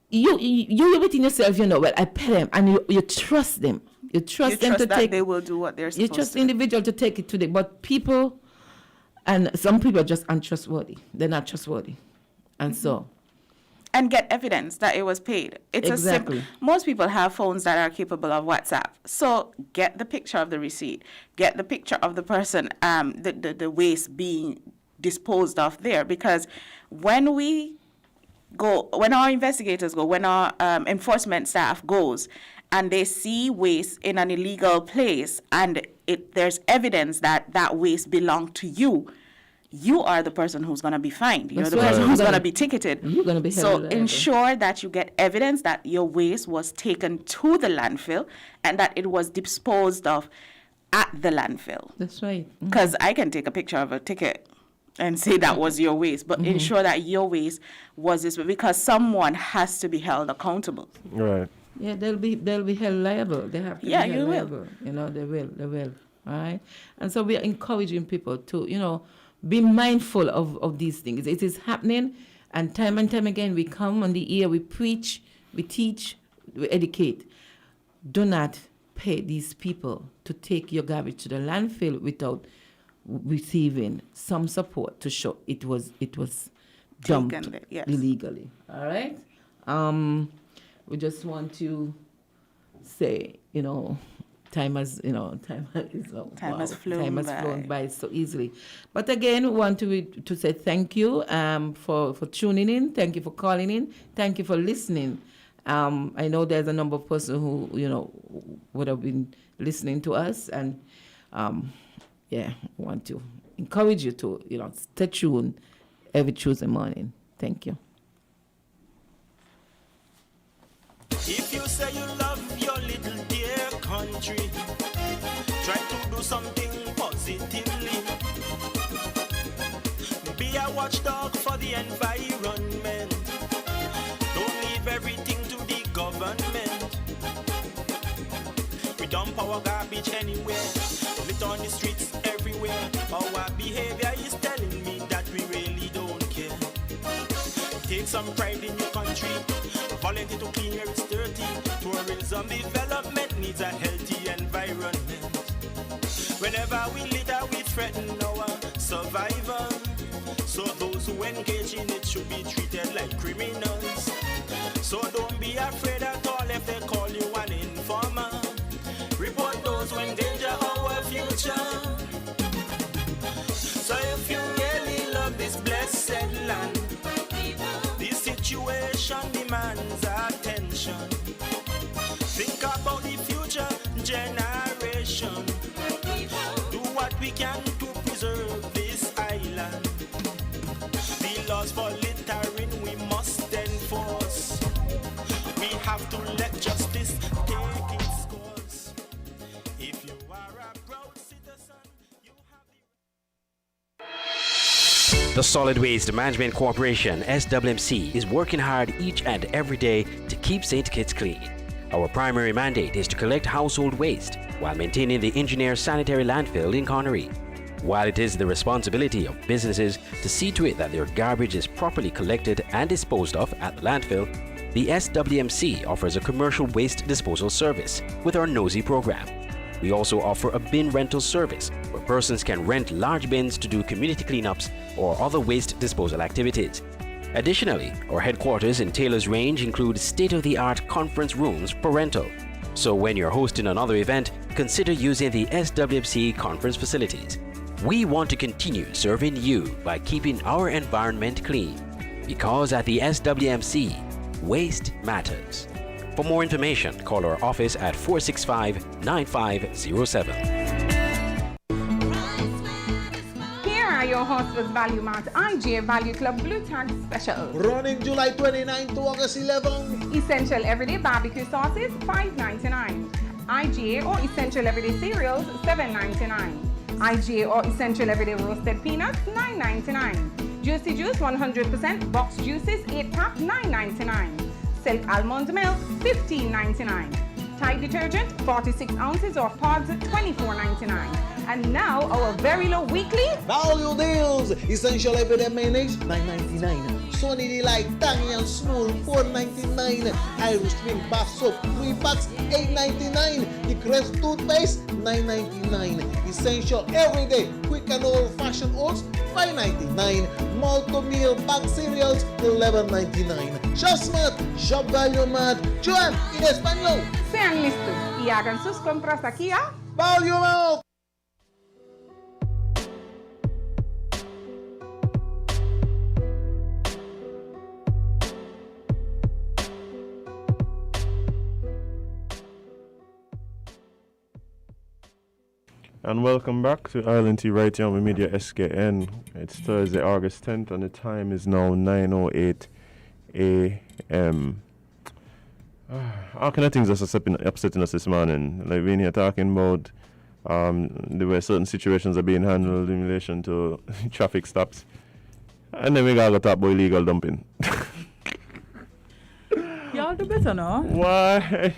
you within yourself, you know, well, I pay them, and you trust them. You trust them to that take. They will do what they're supposed to. You trust the individual to take it today, but people, and some people are just untrustworthy. They're not trustworthy, and so. And get evidence that it was paid. It's exactly. Most people have phones that are capable of WhatsApp. So get the picture of the receipt. Get the picture of the person, the waste being disposed of there. Because when our investigators go, when our enforcement staff goes, and they see waste in an illegal place, and there's evidence that waste belonged to you, you are the person who's going to be fined. You're the person who's going to be ticketed. You're going to be so ensure that you get evidence that your waste was taken to the landfill and that it was disposed of at the landfill. That's right. Because I can take a picture of a ticket and say that was your waste, but ensure that your waste was this way, because someone has to be held accountable. Right. Yeah, they'll be held liable. They have to be held liable. You know, they will. All right. And so we are encouraging people to, you know, be mindful of these things. It is happening, and time again we come on the air, we preach, we teach, we educate. Do not pay these people to take your garbage to the landfill without receiving some support to show it was dumped illegally. All right. We just want to say, you know, time has flown by so easily. But again, we want to say thank you for tuning in. Thank you for calling in. Thank you for listening. I know there's a number of persons who, you know, would have been listening to us, and I want to encourage you to, you know, stay tuned every Tuesday morning. Thank you. If you say you love your little dear country, try to do something positively. Be a watchdog for the environment. Don't leave everything to the government. We dump our garbage anywhere, lit on the streets everywhere. Our behavior is telling me that we really don't care. Take some pride in your country. Volunteer to clean where it's dirty. Tourism development needs a healthy environment. Whenever we litter, we threaten our survival. So those who engage in it should be treated like criminals. So don't be afraid at all if they call you an informer. Report those who endanger our future. So if you really love this blessed land, this situation demands attention. Think about the future generation. Do what we can to preserve this island. The laws for littering we must enforce. We have to let justice take its course. If you are a proud citizen, you have The Solid Waste Management Corporation, SWMC, is working hard each and every day to keep St. Kitts clean. Our primary mandate is to collect household waste while maintaining the engineered sanitary landfill in Connery. While it is the responsibility of businesses to see to it that their garbage is properly collected and disposed of at the landfill, the SWMC offers a commercial waste disposal service with our Nosy program. We also offer a bin rental service where persons can rent large bins to do community cleanups or other waste disposal activities. Additionally, our headquarters in Taylor's Range include state-of-the-art conference rooms for rental. So when you're hosting another event, consider using the SWMC conference facilities. We want to continue serving you by keeping our environment clean. Because at the SWMC, waste matters. For more information, call our office at 465-9507. Here are your Oscar's Value Mart IGA Value Club Blue Tag Special. Running July 29 to August 11. Essential Everyday Barbecue Sauces, $5.99. IGA or Essential Everyday Cereals, $7.99. IGA or Essential Everyday Roasted Peanuts, $9.99. Juicy Juice 100% Box Juices, 8-pack, $9.99. Silk Almond Milk, $15.99. Tide Detergent, 46 ounces or pods, $24.99. And now our very low weekly value deals. Essential Everyday Mayonnaise, $9.99. Sunny Delight Tangy and Smooth, $4.99. Irish Spring Bath Soap, 3 packs, $8.99. The Crest Toothpaste, $9.99. Essential Everyday Quick and Old Fashioned Oats, $5.99. Malto Meal Bag Cereals, $11.99. Shop Smart, Shop Value Mart. Joan, en español. Sean listos y hagan sus compras aquí a Value Mart. And welcome back to Island Tea right here on WINNMedia SKN. It's Thursday, August 10th, and the time is now 9:08 a.m. All kind of things that's upsetting us this morning. Like we're here talking about the way certain situations are being handled in relation to traffic stops. And then we gotta talk about illegal dumping. Y'all do better now. Why?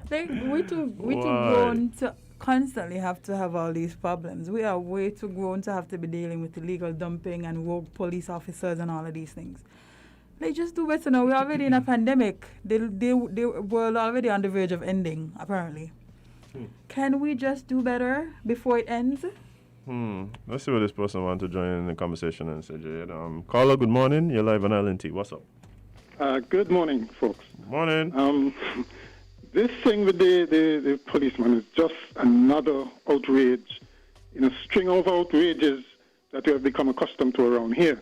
Like, we too grown to constantly have to have all these problems. We are way too grown to have to be dealing with illegal dumping and rogue police officers and all of these things. They just do better now. We're already in a pandemic. They were already on the verge of ending, apparently. Can we just do better before it ends? Let's see what this person wants to join in the conversation and say, caller, good morning. You're live on Island Tea. What's up? Good morning, folks. Morning. This thing with the policeman is just another outrage in a string of outrages that we have become accustomed to around here.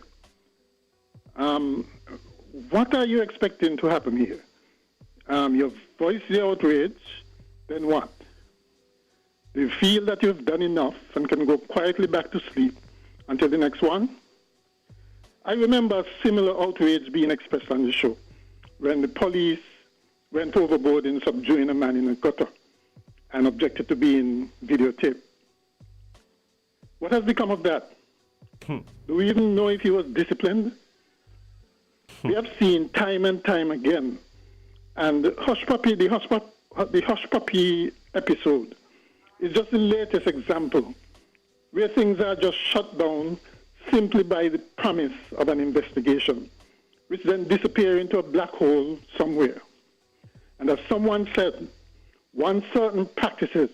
What are you expecting to happen here? You've voiced the outrage, then what? Do you feel that you've done enough and can go quietly back to sleep until the next one? I remember a similar outrage being expressed on the show when the police went overboard in subduing a man in a gutter and objected to being videotaped. What has become of that? Do we even know if he was disciplined? We have seen time and time again. And the hush puppy episode is just the latest example where things are just shut down simply by the promise of an investigation, which then disappear into a black hole somewhere. And as someone said, once certain practices,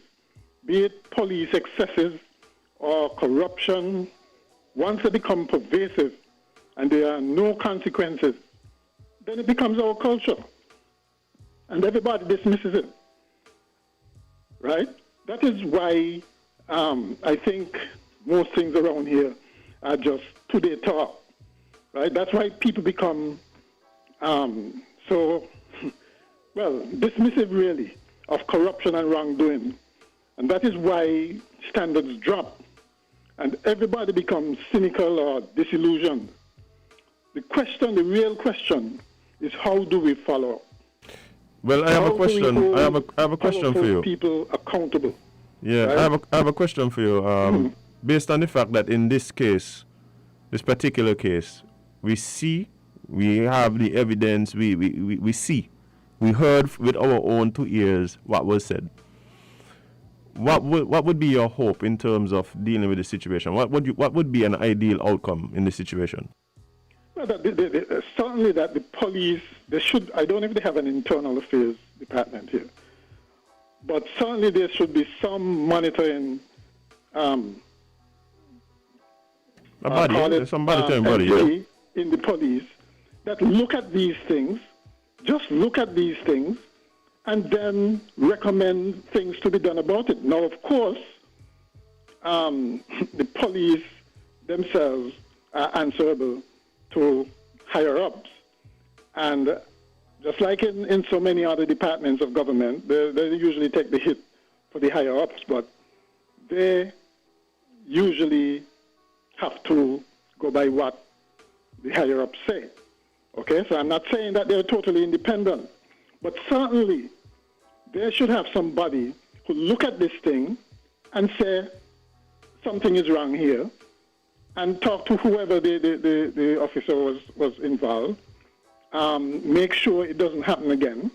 be it police excesses or corruption, once they become pervasive and there are no consequences, then it becomes our culture. And everybody dismisses it. Right? That is why I think most things around here are just today talk. Right? That's why people become dismissive really of corruption and wrongdoing. And that is why standards drop and everybody becomes cynical or disillusioned. The real question is how do we follow up? Well, I have a question. I have a question for you. People accountable. Yeah, right? I have a question for you. Based on the fact that in this case, this particular case, we have the evidence, we see, we heard with our own 2 ears what was said. What would be your hope in terms of dealing with the situation? What would be an ideal outcome in this situation? Well, certainly that the police, I don't know if they have an internal affairs department here, but certainly there should be some monitoring some monitoring body in the police that look at these things, just look at these things, and then recommend things to be done about it. Now, of course, the police themselves are answerable to higher-ups. And just like in so many other departments of government, they usually take the hit for the higher-ups, but they usually have to go by what the higher ups say. Okay, so I'm not saying that they're totally independent, but certainly they should have somebody who look at this thing and say something is wrong here, and talk to whoever the officer was involved, make sure it doesn't happen again,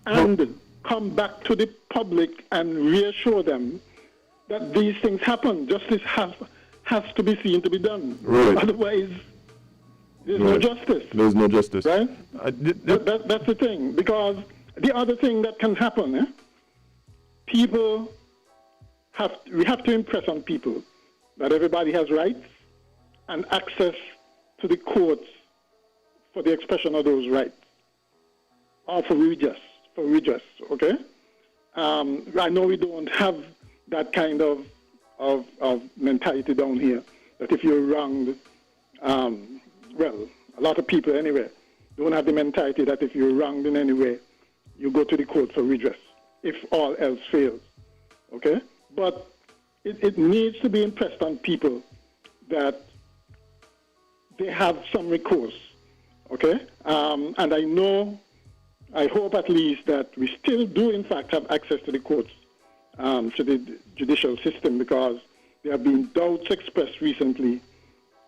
and come back to the public and reassure them that these things happen. Justice has to be seen to be done. Right. Otherwise, there's no justice. There's no justice. Right? That's the thing. Because the other thing that can happen, we have to impress on people that everybody has rights and access to the courts for the expression of those rights, or for redress, okay? I know we don't have that kind of mentality down here, that if you're wronged, well, a lot of people anyway don't have the mentality that if you're wronged in any way, you go to the court for redress, if all else fails, okay? But it needs to be impressed on people that they have some recourse, okay? And I hope at least that we still do in fact have access to the courts, to the judicial system, because there have been doubts expressed recently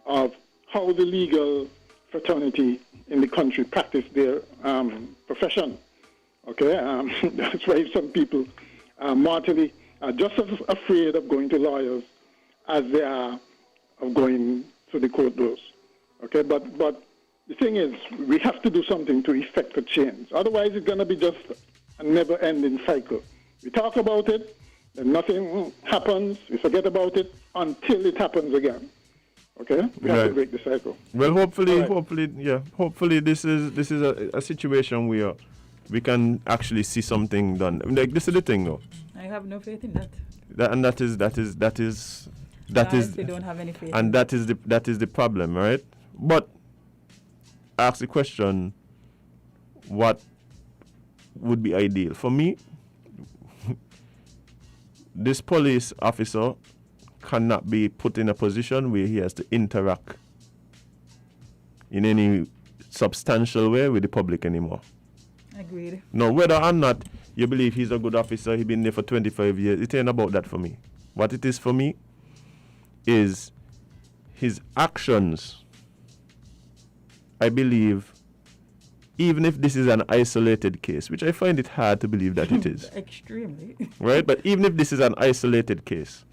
of how the legal fraternity in the country practice their profession, okay? That's why some people mortally are just as afraid of going to lawyers as they are of going to the court doors, okay? But the thing is, we have to do something to effect a change. Otherwise, it's going to be just a never-ending cycle. We talk about it, and nothing happens. We forget about it until it happens again. Okay, we have to break the cycle. Well, hopefully, this is a situation where we can actually see something done. I mean, like, this is the thing, though. I have no faith in that. That is. They don't have any faith. And that is the problem, right? But ask the question, what would be ideal for me? This police officer cannot be put in a position where he has to interact in any substantial way with the public anymore. Agreed. Now, whether or not you believe he's a good officer, he's been there for 25 years, it ain't about that for me. What it is for me is his actions. I believe, even if this is an isolated case, which I find it hard to believe that it is. Extremely. Right? But even if this is an isolated case,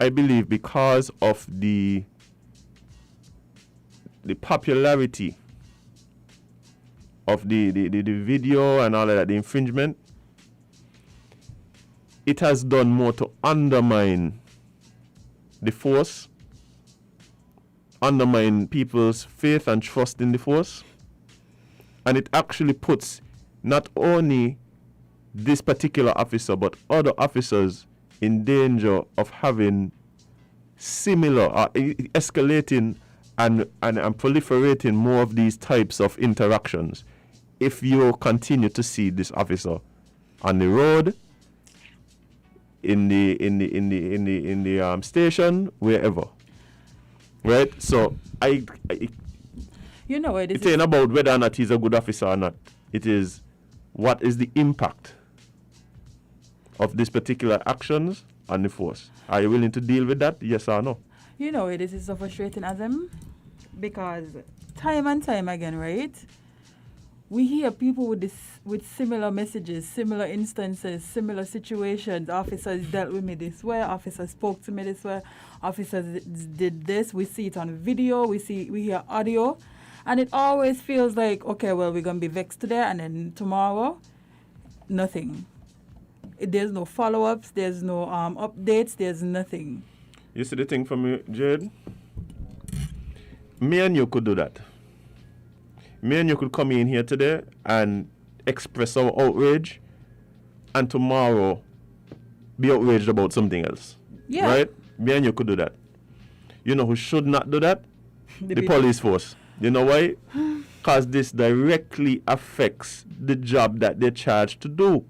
I believe because of the popularity of the video and all of that, the infringement, it has done more to undermine the force, undermine people's faith and trust in the force, and it actually puts not only this particular officer but other officers in danger of having similar escalating and proliferating more of these types of interactions if you continue to see this officer on the road, in the station, wherever. Right? So it ain't about whether or not he's a good officer or not. It is what is the impact of this particular actions on the force. Are you willing to deal with that? Yes or no? You know, it is so frustrating as them, because time and time again, right? We hear people with similar messages, similar instances, similar situations. Officers dealt with me this way. Officers spoke to me this way. Officers did this. We see it on video. We hear audio, and it always feels like, okay, well, we're gonna be vexed today, and then tomorrow, nothing. There's no follow-ups. There's no updates. There's nothing. You see the thing for me, Jade? Me and you could do that. Me and you could come in here today and express our outrage, and tomorrow be outraged about something else. Yeah. Right? Me and you could do that. You know who should not do that? The police force. You know why? Because this directly affects the job that they're charged to do.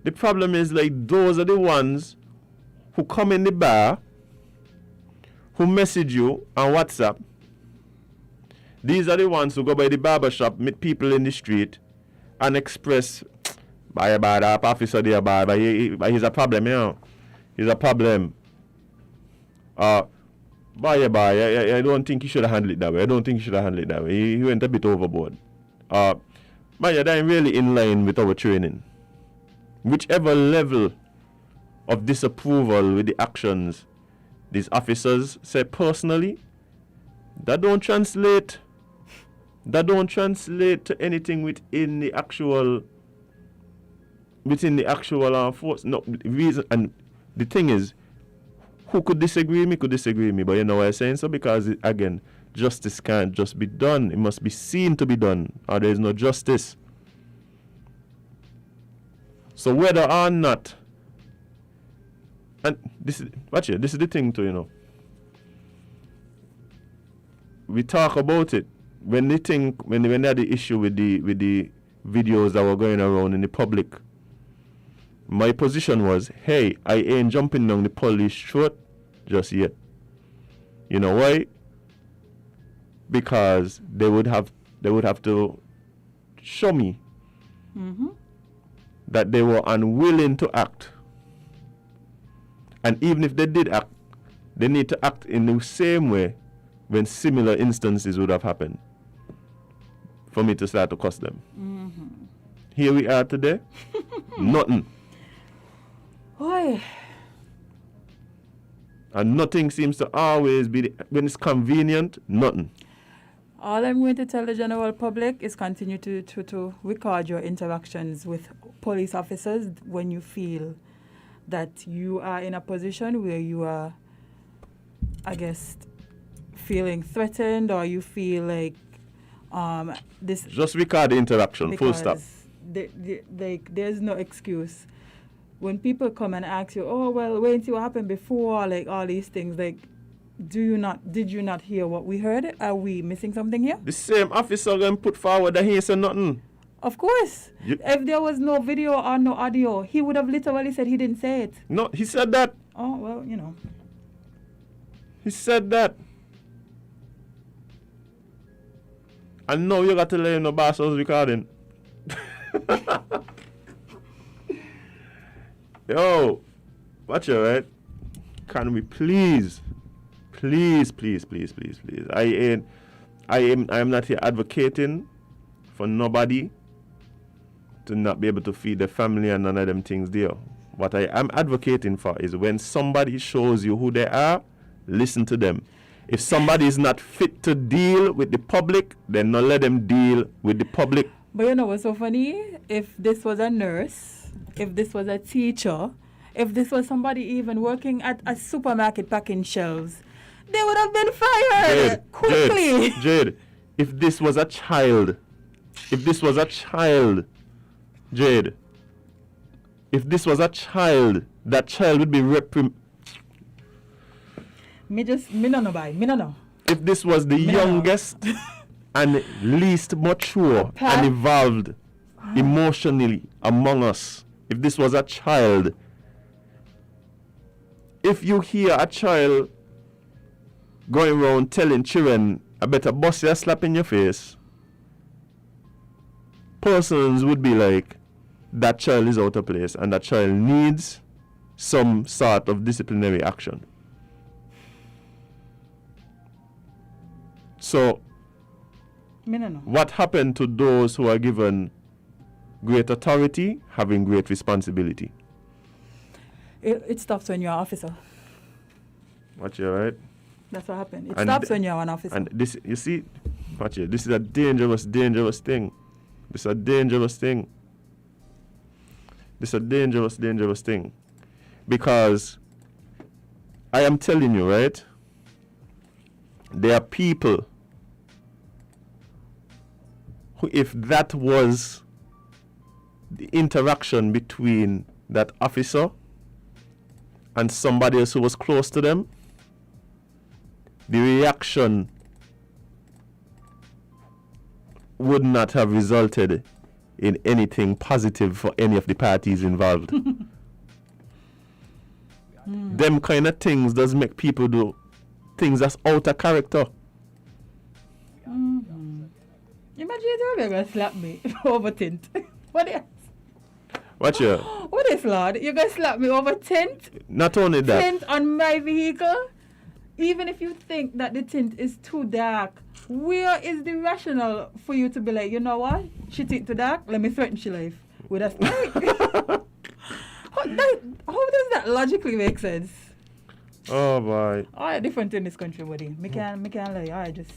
The problem is, like, those are the ones who come in the bar, who message you on WhatsApp. These are the ones who go by the barber shop, meet people in the street, and express, by that officer there, but he's a problem, you know. He's a problem. I don't think he should have handled it that way. I don't think he should have handled it that way. He went a bit overboard. But that ain't really in line with our training. Whichever level of disapproval with the actions these officers say personally, that don't translate to anything within the actual force. No reason. And the thing is, who could disagree with me, but you know what I'm saying? So because again, justice can't just be done. It must be seen to be done, or there is no justice. So whether or not, and this is the thing too, you know. We talk about it when they had the issue with the videos that were going around in the public. My position was, hey, I ain't jumping down the police throat just yet. You know why? Because they would have to show me that they were unwilling to act. And even if they did act, they need to act in the same way when similar instances would have happened for me to start to cuss them. Here we are today. Nothing. Oi. And nothing seems to always be, when it's convenient, nothing. All I'm going to tell the general public is continue to record your interactions with police officers when you feel that you are in a position where you are, I guess, feeling threatened, or you feel like this. Just record the interaction, full stop. There's no excuse. When people come and ask you, oh, well, wait and see what happened before, like all these things, like, did you not hear what we heard? Are we missing something here? The same officer going put forward that he ain't said nothing. Of course. If there was no video or no audio, he would have literally said he didn't say it. No, he said that. Oh, well, you know. He said that. And now you got to let him know boss was recording. Yo, watch it, right? Can we please? I am not here advocating for nobody to not be able to feed their family and none of them things there. What I am advocating for is when somebody shows you who they are, listen to them. If somebody is not fit to deal with the public, then not let them deal with the public. But you know what's so funny? If this was a nurse, if this was a teacher, if this was somebody even working at a supermarket packing shelves, they would have been fired quickly. Jade, if this was a child, Jade, if this was a child, that child would be Me no know. If this was the youngest and least mature and evolved emotionally among us, if this was a child, if you hear a child going around telling children, I better bust you a slap in your face, persons would be like, that child is out of place and that child needs some sort of disciplinary action. So, what happened to those who are given great authority, having great responsibility? It stops when you're an officer. Watch it, right? That's what happened. It stops when you're an officer. And this, you see, watch it. This is a dangerous thing. This is a dangerous thing. This is a dangerous thing. Because I am telling you, right? There are people who, if that was the interaction between that officer and somebody else who was close to them, the reaction would not have resulted in anything positive for any of the parties involved. Them kind of things does make people do things that's out of character. Mm-hmm. Imagine you're going to slap me over tint. What is? Watch your. What is, Lord? You're going to slap me over tint? Not only that. Tint on my vehicle? Even if you think that the tint is too dark, where is the rationale for you to be like, you know what? She tint too dark, let me threaten she life with a snake. How does that logically make sense? Oh boy. All different in this country, buddy. Me can't lie. I just.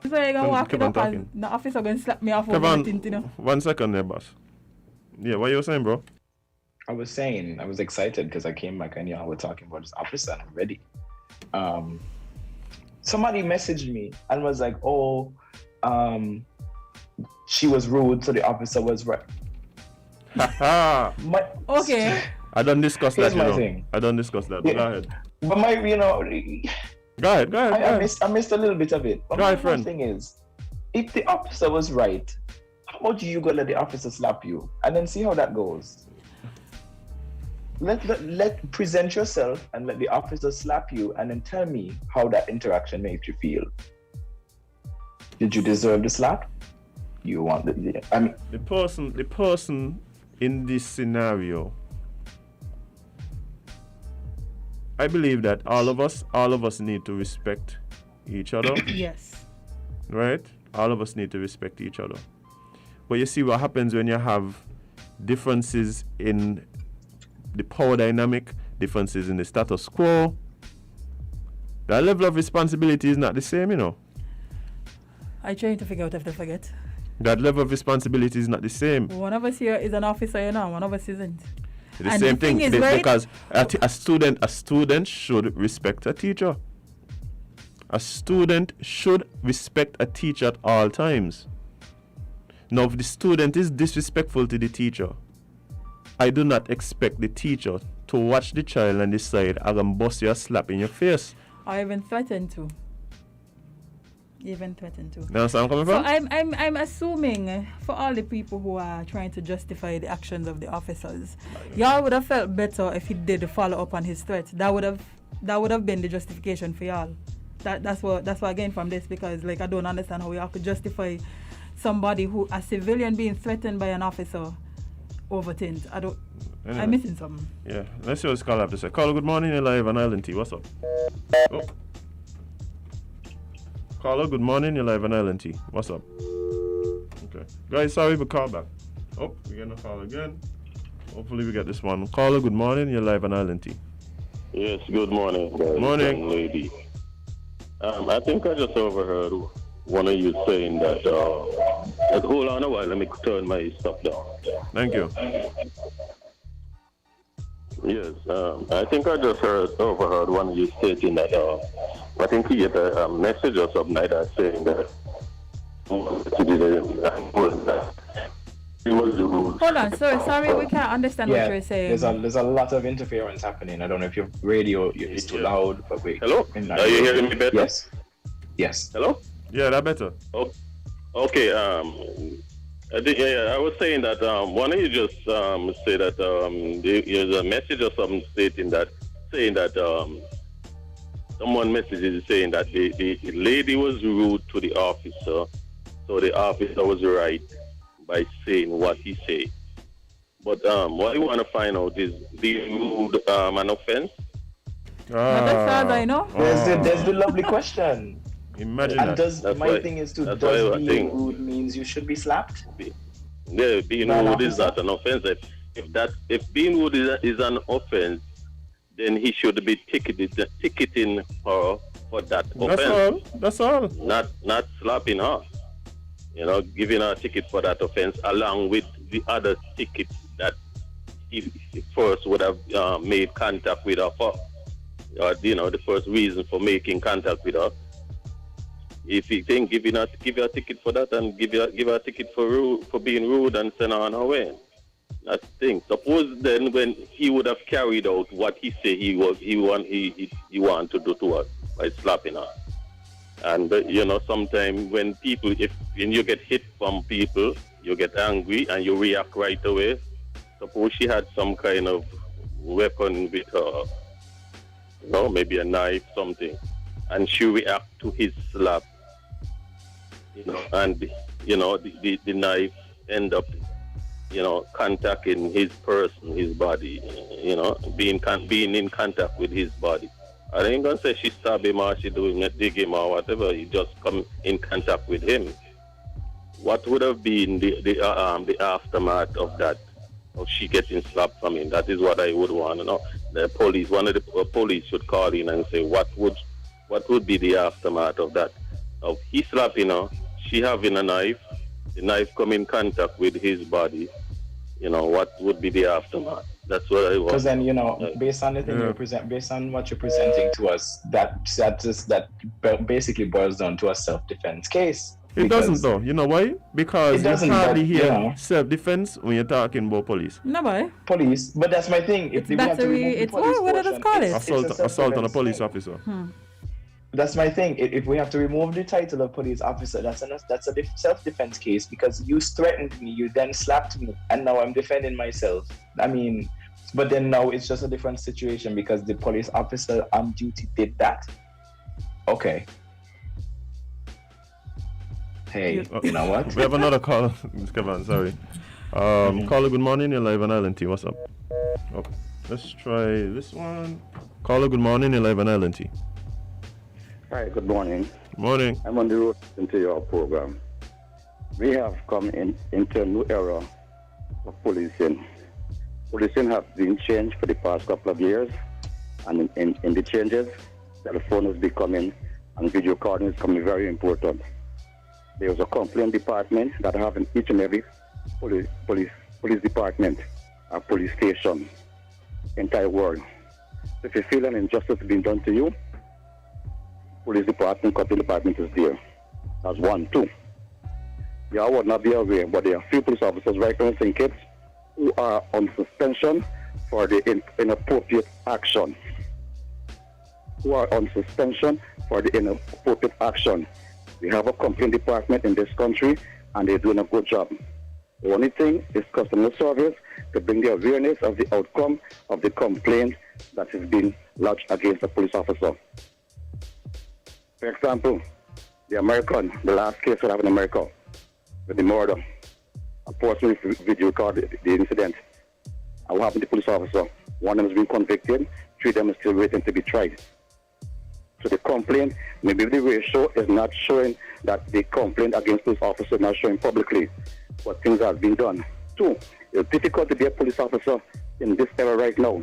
So you're gonna walk it up and the officer gonna slap me off over the tint, you know? 1 second there, boss. Yeah, what you were saying, bro? I was saying, I was excited because I came back and y'all were talking about this officer and I'm ready. Somebody messaged me and was like, oh, she was rude, so the officer was right. Okay. I don't discuss that, Here's my thing. I don't discuss that. Yeah. Go ahead. But my, you know, Go ahead. I missed a little bit of it. But Go my ahead, friend. thing is, if the officer was right, how about you go let the officer slap you and then see how that goes? Let present yourself and let the officer slap you and then tell me how that interaction makes you feel. Did you deserve the slap? You want the person in this scenario, I believe that all of us need to respect each other. Yes. Right? All of us need to respect each other. But you see what happens when you have differences in the power dynamic, differences in the status quo. That level of responsibility is not the same, you know. I trying to figure out if they forget. That level of responsibility is not the same. One of us here is an officer, you know, one of us isn't. The and same the thing is, because a student should respect a teacher. A student should respect a teacher at all times. Now, if the student is disrespectful to the teacher, I do not expect the teacher to watch the child and decide, I'm going to bust you a slap in your face. I even threatened to. Now, so I'm coming from? I'm assuming for all the people who are trying to justify the actions of the officers, y'all would have felt better if he did follow up on his threat. That would have been the justification for y'all. That's what I gained from this, because like I don't understand how y'all could justify somebody who, a civilian, being threatened by an officer over tint. Anyway. I'm missing something. Yeah, let's see what this caller have to say. Caller, good morning, you're live on Island T. What's up? Oh. Caller, good morning, you're live on Island T. What's up? Okay. Guys, sorry, but call back. Oh, we're getting a call again. Hopefully we get this one. Caller, good morning, you're live on Island T. Yes, good morning, guys. Morning. Lady. I think I just overheard one of you saying that, hold on a while, let me turn my stuff down. Thank you. Yes, I think I just overheard one of you stating that, I think he had a message or something like that saying that Hold on, sorry, we can't understand what you're saying. There's a lot of interference happening. I don't know if your radio is too loud, but wait. Hello? Are you hearing me better? Yes. Hello? Yeah, that better. Oh, okay. I was saying that one of you just say that there's a message or something saying that someone messages saying that the lady was rude to the officer, so the officer was right by saying what he said. But what I want to find out is, being rude an offense? I know. There's the lovely question. Imagine and that. My thing is, does being rude means you should be slapped? Yeah, being rude is not an offense. If being rude is an offense, then he should be ticketing her for that offense. That's all. Not slapping her. You know, giving her a ticket for that offense along with the other tickets that he first would have made contact with her for. The first reason for making contact with her. If he think give her a ticket for that and give her a ticket for being rude and send her on her way. That's the thing. Suppose then when he would have carried out what he said he want to do to her by slapping her. And sometimes when you get hit from people, you get angry and you react right away. Suppose she had some kind of weapon with her, maybe a knife, something, and she react to his slap, and the knife end up, contacting his person, his body, being in contact with his body. I ain't gonna say she stab him or she dig him or whatever. He just come in contact with him. What would have been the aftermath of that, of she getting slapped from him? That is what I would want to know. The police, one of the police should call in and say what would be the aftermath of that. Of he slapping her, she having a knife, the knife come in contact with his body. What would be the aftermath? That's what I want. Because then, based on the thing you present, based on what you're presenting to us, that basically boils down to a self-defense case. It doesn't though. You know why? Because you hardly hear self-defense when you're talking about police. No, boy. Police, but that's my thing. It's battery. It's what did it call it? Assault on a police officer. That's my thing. If we have to remove the title of police officer, that's a self-defense case, because you threatened me, you then slapped me, and now I'm defending myself. I mean, but then now it's just a different situation because the police officer on duty did that. Okay. Hey, you know what? We have another call. Kevin, sorry. Caller, good morning. You're live on Island T. What's up? Okay. Let's try this one. Caller, good morning. You're live on Island T. Hi, good morning. Morning. I'm on the road into your program. We have come into a new era of policing. Policing has been changed for the past couple of years, and in the changes, telephone is becoming, and video recording is becoming very important. There's a complaint department that have in each and every police department, a police station, entire world. If you feel an injustice being done to you, police department, complaint department is there. That's one. Two, you would not be aware, but there are few police officers right now in St. Kitts who are on suspension for the inappropriate action. We have a complaint department in this country, and they're doing a good job. The only thing is customer service to bring the awareness of the outcome of the complaint that is being lodged against a police officer. For example, the last case we have in America, with the murder. Unfortunately, video recorded the incident. And what happened to the police officer? One of them has been convicted, 3 of them are still waiting to be tried. So the complaint, maybe the ratio is not showing that the complaint against police officer is not showing publicly what things have been done. 2, it's difficult to be a police officer in this era right now.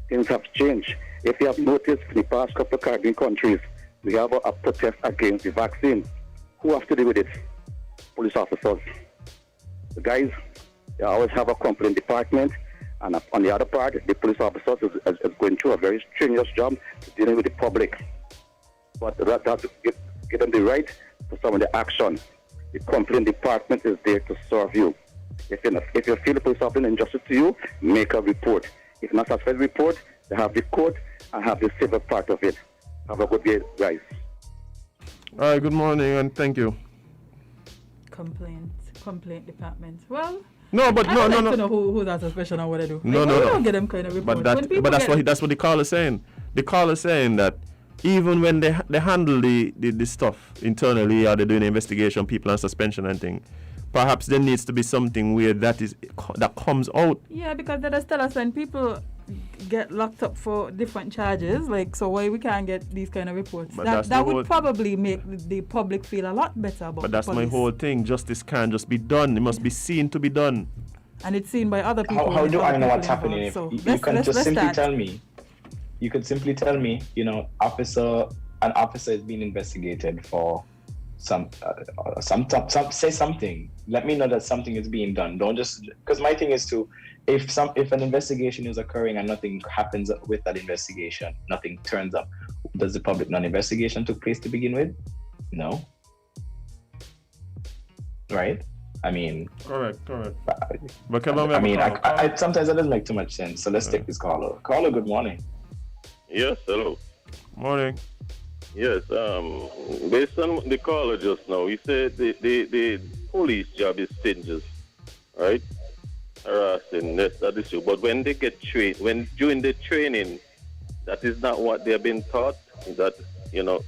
Things have changed. If you have noticed in the past couple of Caribbean countries, we have a protest against the vaccine. Who has to deal with it? Police officers. The guys, they always have a complaint department, and on the other part, the police officers is going through a very strenuous job dealing with the public. But that has to give them the right to some of the action. The complaint department is there to serve you. If you feel the police officer injustice to you, make a report. If not satisfied report, they have the court and have the civil part of it. Have a good day, guys. All right, good morning and thank you. Complaint department. Well, no, but I don't know who's at suspicion or what they do. No. Don't get them kind of reports. But that's what the caller is saying. The caller is saying that even when they handle the stuff internally, or they're doing the investigation, people on suspension and thing, perhaps there needs to be something where that comes out. Yeah, because they just tell us when people get locked up for different charges, so why we can't get these kind of reports? That would probably make the public feel a lot better about. But that's my whole thing. Justice can't just be done. It must be seen to be done. And it's seen by other people. How do I know what's happening? You can just simply tell me. You could simply tell me, an officer is being investigated for say something. Let me know that something is being done. Don't just, because my thing is if an investigation is occurring and nothing happens with that investigation, nothing turns up, does the public know an investigation took place to begin with? No. Right? I mean. Correct. But sometimes that doesn't make too much sense. So let's take this caller. Caller, good morning. Yes, hello. Morning. Yes, based on the caller just now, he said the police job is dangerous, right? Harassing, that's the issue. But when they get trained, during the training, That is not what they've been taught. That, you know,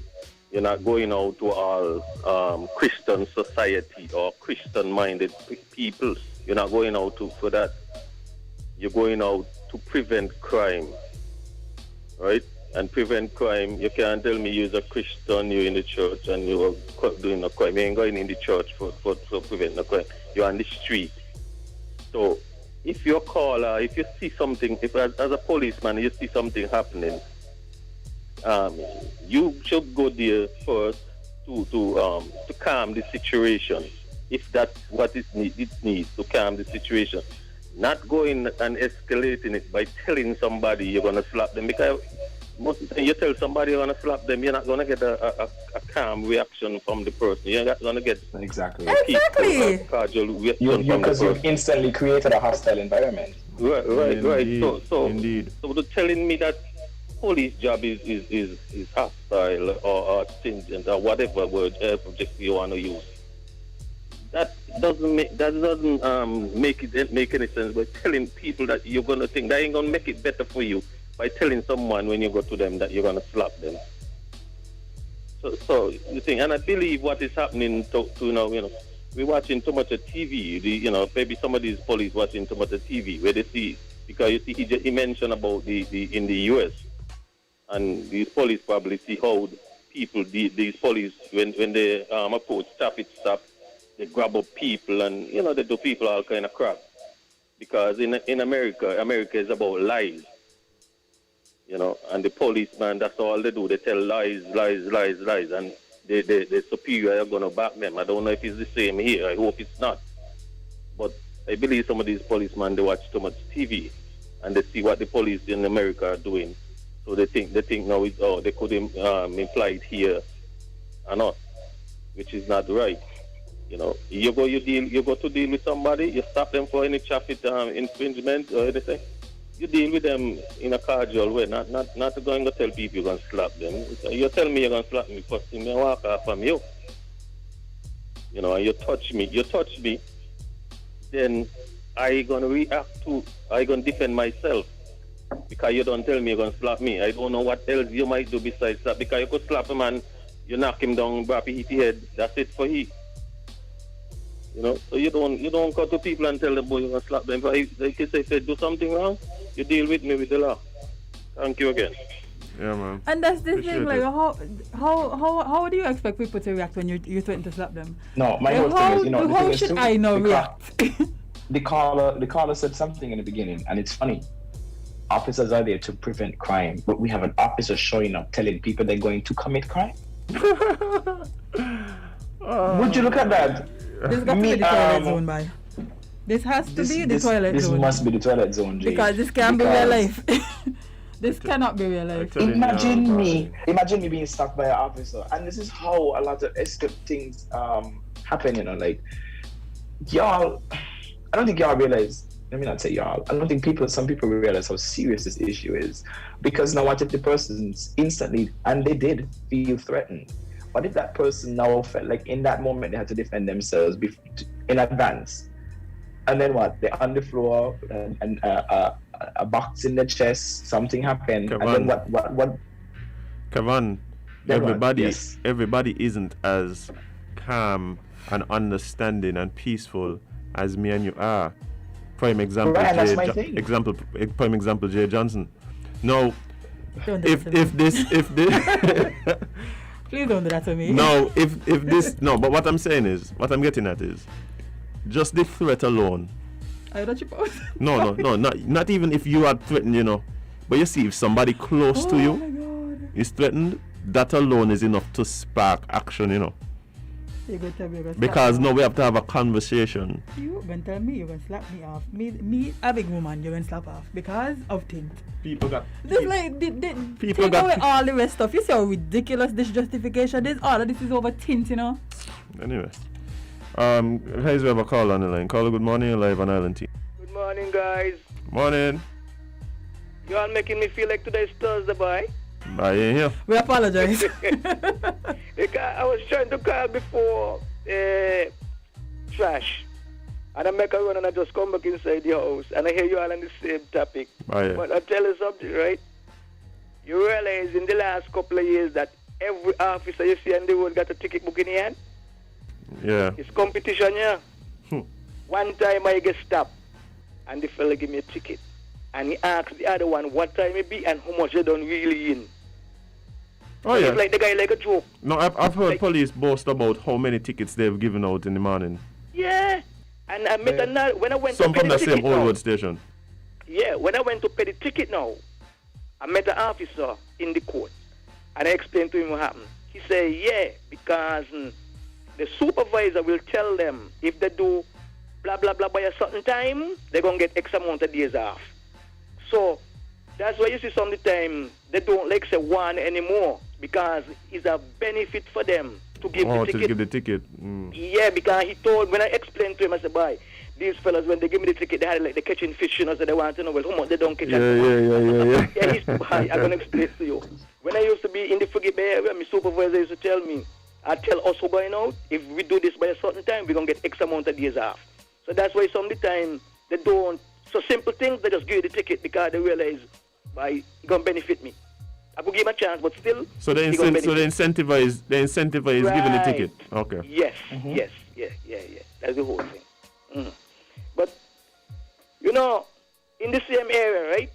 you're not going out to all Christian society or Christian-minded people. You're not going out for that. You're going out to prevent crime, right? And prevent crime. You can't tell me you're a Christian, you're in the church, and you're doing a crime. You ain't going in the church for prevent the crime. You're on the street. So if you call, if you see something, if as a policeman you see something happening, you should go there first to calm the situation. If that's what it needs to calm the situation. Not going and escalating it by telling somebody you're going to slap them. Because most of the time you tell somebody you're going to slap them, you're not going to get a calm reaction from the person. You're not going to get exactly cordial reaction from the person. Because you've instantly created a hostile environment. Right. So telling me that police job is hostile or stringent or whatever word object you want to use. That doesn't make any sense. By telling people that you're gonna think that ain't gonna make it better for you by telling someone when you go to them that you're gonna slap them. So you think, and I believe what is happening to now, you know, we're watching too much of TV. Maybe some of these police watching too much of TV where they see, because you see he mentioned about the in the US, and these police probably see how people these police when they approach traffic stop. They grab up people and, they do people all kind of crap. Because in America is about lies. And the policeman, that's all they do. They tell lies. And the superior are going to back them. I don't know if it's the same here. I hope it's not. But I believe some of these policemen, they watch too much TV. And they see what the police in America are doing. So they think now they could imply it here or not, which is not right. You go to deal with somebody, you stop them for any traffic infringement or anything. You deal with them in a cordial way, not going to tell people you're going to slap them. You tell me you're going to slap me, first thing I walk off from you. And you touch me, then I going to react I going to defend myself. Because you don't tell me you're going to slap me. I don't know what else you might do besides slap. Because you could slap a man, you knock him down, drop his head, that's it for he. So you don't go to people and tell them, boy, you're going to slap them. If they do something wrong, you deal with me with the law. Thank you again. Yeah, man. And that's the thing, like, how do you expect people to react when you threaten to slap them? No, my whole thing is, how should I know react? The caller said something in the beginning, and it's funny. Officers are there to prevent crime, but we have an officer showing up telling people they're going to commit crime. Would you look at that? This got to be the toilet zone, by. This has to be the toilet zone. This must be the toilet zone, Jay. Because this can't be real life. This cannot be real life. Imagine me being stopped by an officer, and this is how a lot of escape things happen. Like y'all, I don't think y'all realize. Let me not say y'all. I don't think some people realize how serious this issue is. Because now what if the person's instantly, and they did feel threatened. What if that person now felt like in that moment they had to defend themselves in advance? And then what? They're on the floor and a box in the chest, something happened. Kavan. And then what? Kavan, everybody isn't as calm and understanding and peaceful as me and you are. Prime example, right, prime example, Jay Johnson. No, if this please don't do that to me. No, if this but what I'm saying is, what I'm getting at is, just the threat alone. I don't suppose. No, not even if you are threatened, But you see, if somebody close to you is threatened, that alone is enough to spark action, You're going to tell me you're going to because now we have to have a conversation. You're going to tell me you're going to slap me off. Me, a big woman, you're going to slap off because of things. People got... Just like, people got... away all the rest stuff. You see how ridiculous this justification is? All of this is over tint, Anyway. Guys, we have a call on the line. Caller, good morning. You're live on Island Team. Good morning, guys. Morning. You all making me feel like today's Thursday, boy. I ain't here. We apologize. I was trying to call before trash. And I make a run and I just come back inside your house. And I hear you all on the same topic. Yeah. But I'll tell you something, right? you realize in the last couple of years that every officer you see on the road got a ticket book in hand? Yeah. It's competition, yeah. One time I get stopped and the fella give me a ticket. And he asked the other one what time it be and how much they done really in. Oh, so yeah. It's like the guy like a joke. No, I've heard police boast about how many tickets they've given out in the morning. Yeah. And I met another, when I went Some to pay from the the same ticket old now, road station. yeah, when I went to pay the ticket now, I met an officer in the court. And I explained to him what happened. He said, yeah, because the supervisor will tell them if they do blah, blah, blah by a certain time, they're going to get X amount of days off. So that's why you see some of the time they don't like say one anymore because it's a benefit for them to give the ticket. To give the ticket. Yeah, because he told, when I explained to him, I said, boy, these fellas, when they give me the ticket, they had like the catching fish, you know, so they want to know, well, how much they don't catch. Yeah, he's too high. I'm going to explain to you. When I used to be in the Frigate Bay area, my supervisor used to tell me, I tell us who going out, if we do this by a certain time, we're going to get X amount of days off. So that's why some of the time they don't, so simple things, they just give you the ticket because they realize, it's going to benefit me. I could give him a chance, but still. So they incentivize right. giving the ticket. Okay. Yes, yes, yeah. That's the whole thing. But, you know, in the same area, right?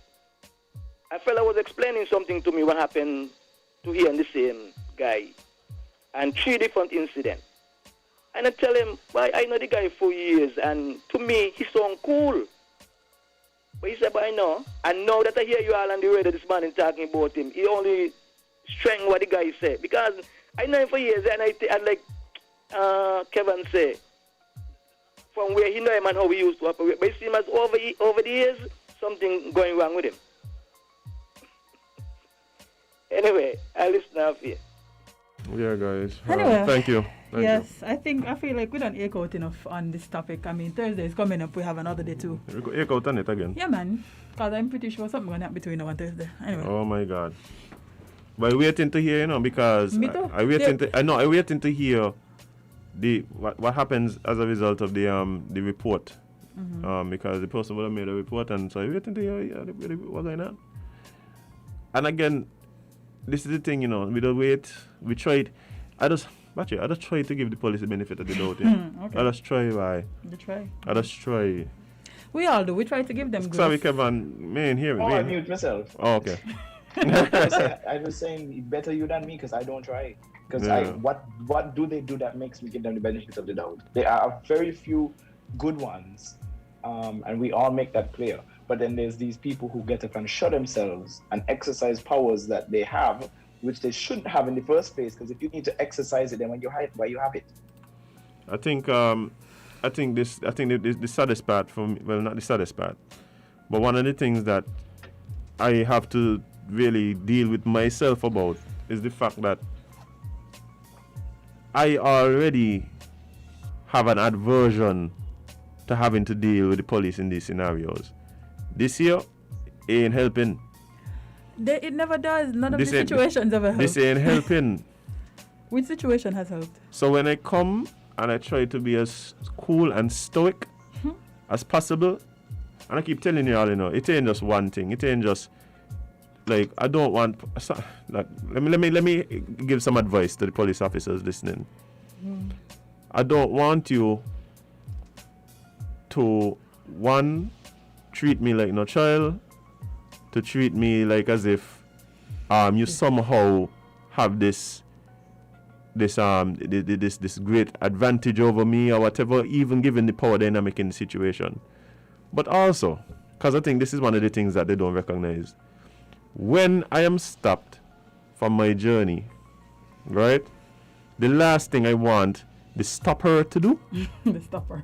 A fella was explaining something to me what happened to he and the same guy. And 3 different incidents. And I tell him, well, I know the guy for years, and to me, he sound cool. But he said, but I know. And now that I hear you all on the radio this morning talking about him, he only strengthen what the guy said. Because I know him for years, and I like Kevin say, from where he know him and how he used to operate. But it seems as over the years, something going wrong with him. Anyway, I listen off here. Yeah, guys. Anyway, thank you. I feel like we don't echo out enough on this topic. I mean, Thursday is coming up. We have another day too. We go echo out on it again. Yeah, man. Because I'm pretty sure something going to happen between now and Thursday. Anyway. Oh my God. But waiting to hear, because Me too. I waiting to hear the what happens as a result of the report. Because the person would have made a report, and so I waiting to hear what's going on. And again, this is the thing, we don't wait. We tried. I just try to give the police the benefit of the doubt. Okay. I just try, why? I just try. We all do. We try to give them grace. Sorry, Kevin. Man, hear me. I mute myself. Oh, okay. I was saying better you than me because I don't try. Because what do they do that makes me give them the benefit of the doubt? There are very few good ones, and we all make that clear. But then there's these people who get to show themselves and exercise powers that they have, which they shouldn't have in the first place. Because if you need to exercise it, then when you have it, why you have it? I think the saddest part not the saddest part, but one of the things that I have to really deal with myself about is the fact that I already have an aversion to having to deal with the police in these scenarios. This year ain't helping. It never does. None of the situations ever help. This ain't helping. Which situation has helped? So when I come and I try to be as cool and stoic as possible, and I keep telling you all, it ain't just one thing. It ain't just like I don't want. Like, let me give some advice to the police officers listening. I don't want you to treat me like no child, to treat me like as if you somehow have this great advantage over me or whatever, even given the power dynamic in the situation. But also, because I think this is one of the things that they don't recognize. When I am stopped from my journey, right, the last thing I want the stopper to do the stopper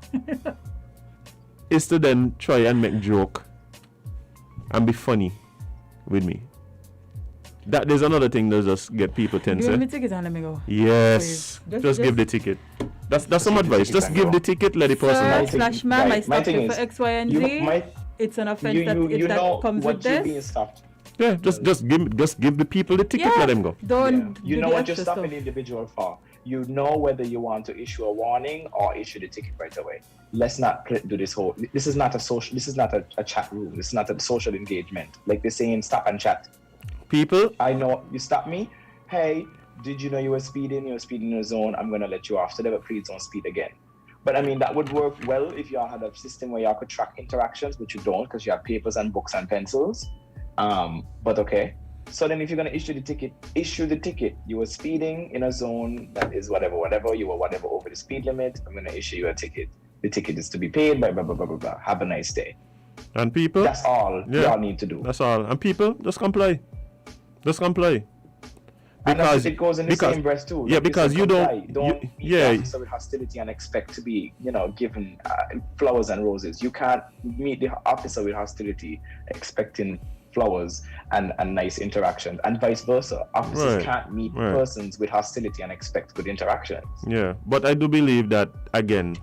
is to then try and make joke and be funny with me. That there's another thing that just get people tense. Give me ticket and let me go. Yes. Just give the ticket. That's some advice. Just give the ticket, let the person know. /ma'am, I stopped you for X, Y, and Z. It's an offense that comes with this. Yeah, just give the people the ticket, let them go. You know what you're stopping the individual for. You know whether you want to issue a warning or issue the ticket right away. Let's not do this whole. This is not a social. This is not a chat room. This is not a social engagement. Like they're saying, stop and chat. People? I know you stop me. Hey, did you know you were speeding? You were speeding in a zone. I'm going to let you off today, but please don't speed again. But I mean, that would work well if y'all had a system where y'all could track interactions, but you don't because you have papers and books and pencils. But okay. So then if you're going to issue the ticket. You were speeding in a zone that is whatever. You were whatever over the speed limit. I'm going to issue you a ticket. The ticket is to be paid by blah, blah, blah, blah, blah. Have a nice day. And people? That's all y'all need to do. That's all. And people, just comply. Just comply. Because it goes in the same breath too. Yeah, because you don't meet the officer with hostility and expect to be, given flowers and roses. You can't meet the officer with hostility expecting flowers and nice interactions, and vice versa. Officers can't meet persons with hostility and expect good interactions. Yeah, but I do believe that again,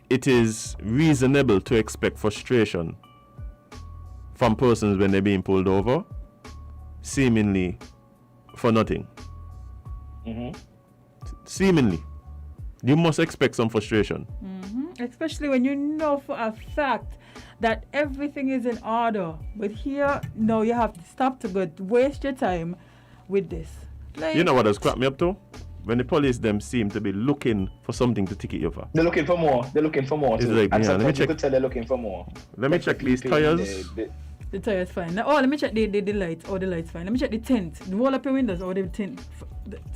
it is reasonable to expect frustration from persons when they're being pulled over, seemingly for nothing. Seemingly. You must expect some frustration. Especially when you know for a fact that everything is in order. But here, no, you have to stop to go waste your time with this. Like, you know what has cracked me up too? When the police them seem to be looking for something to ticket you for. They're looking for more. Too. Like, and let me check. You could tell they're looking for more. Let me check these tires. The tire's fine. Now, let me check the lights. The light's fine. Let me check the tint. Roll up your windows or the tint.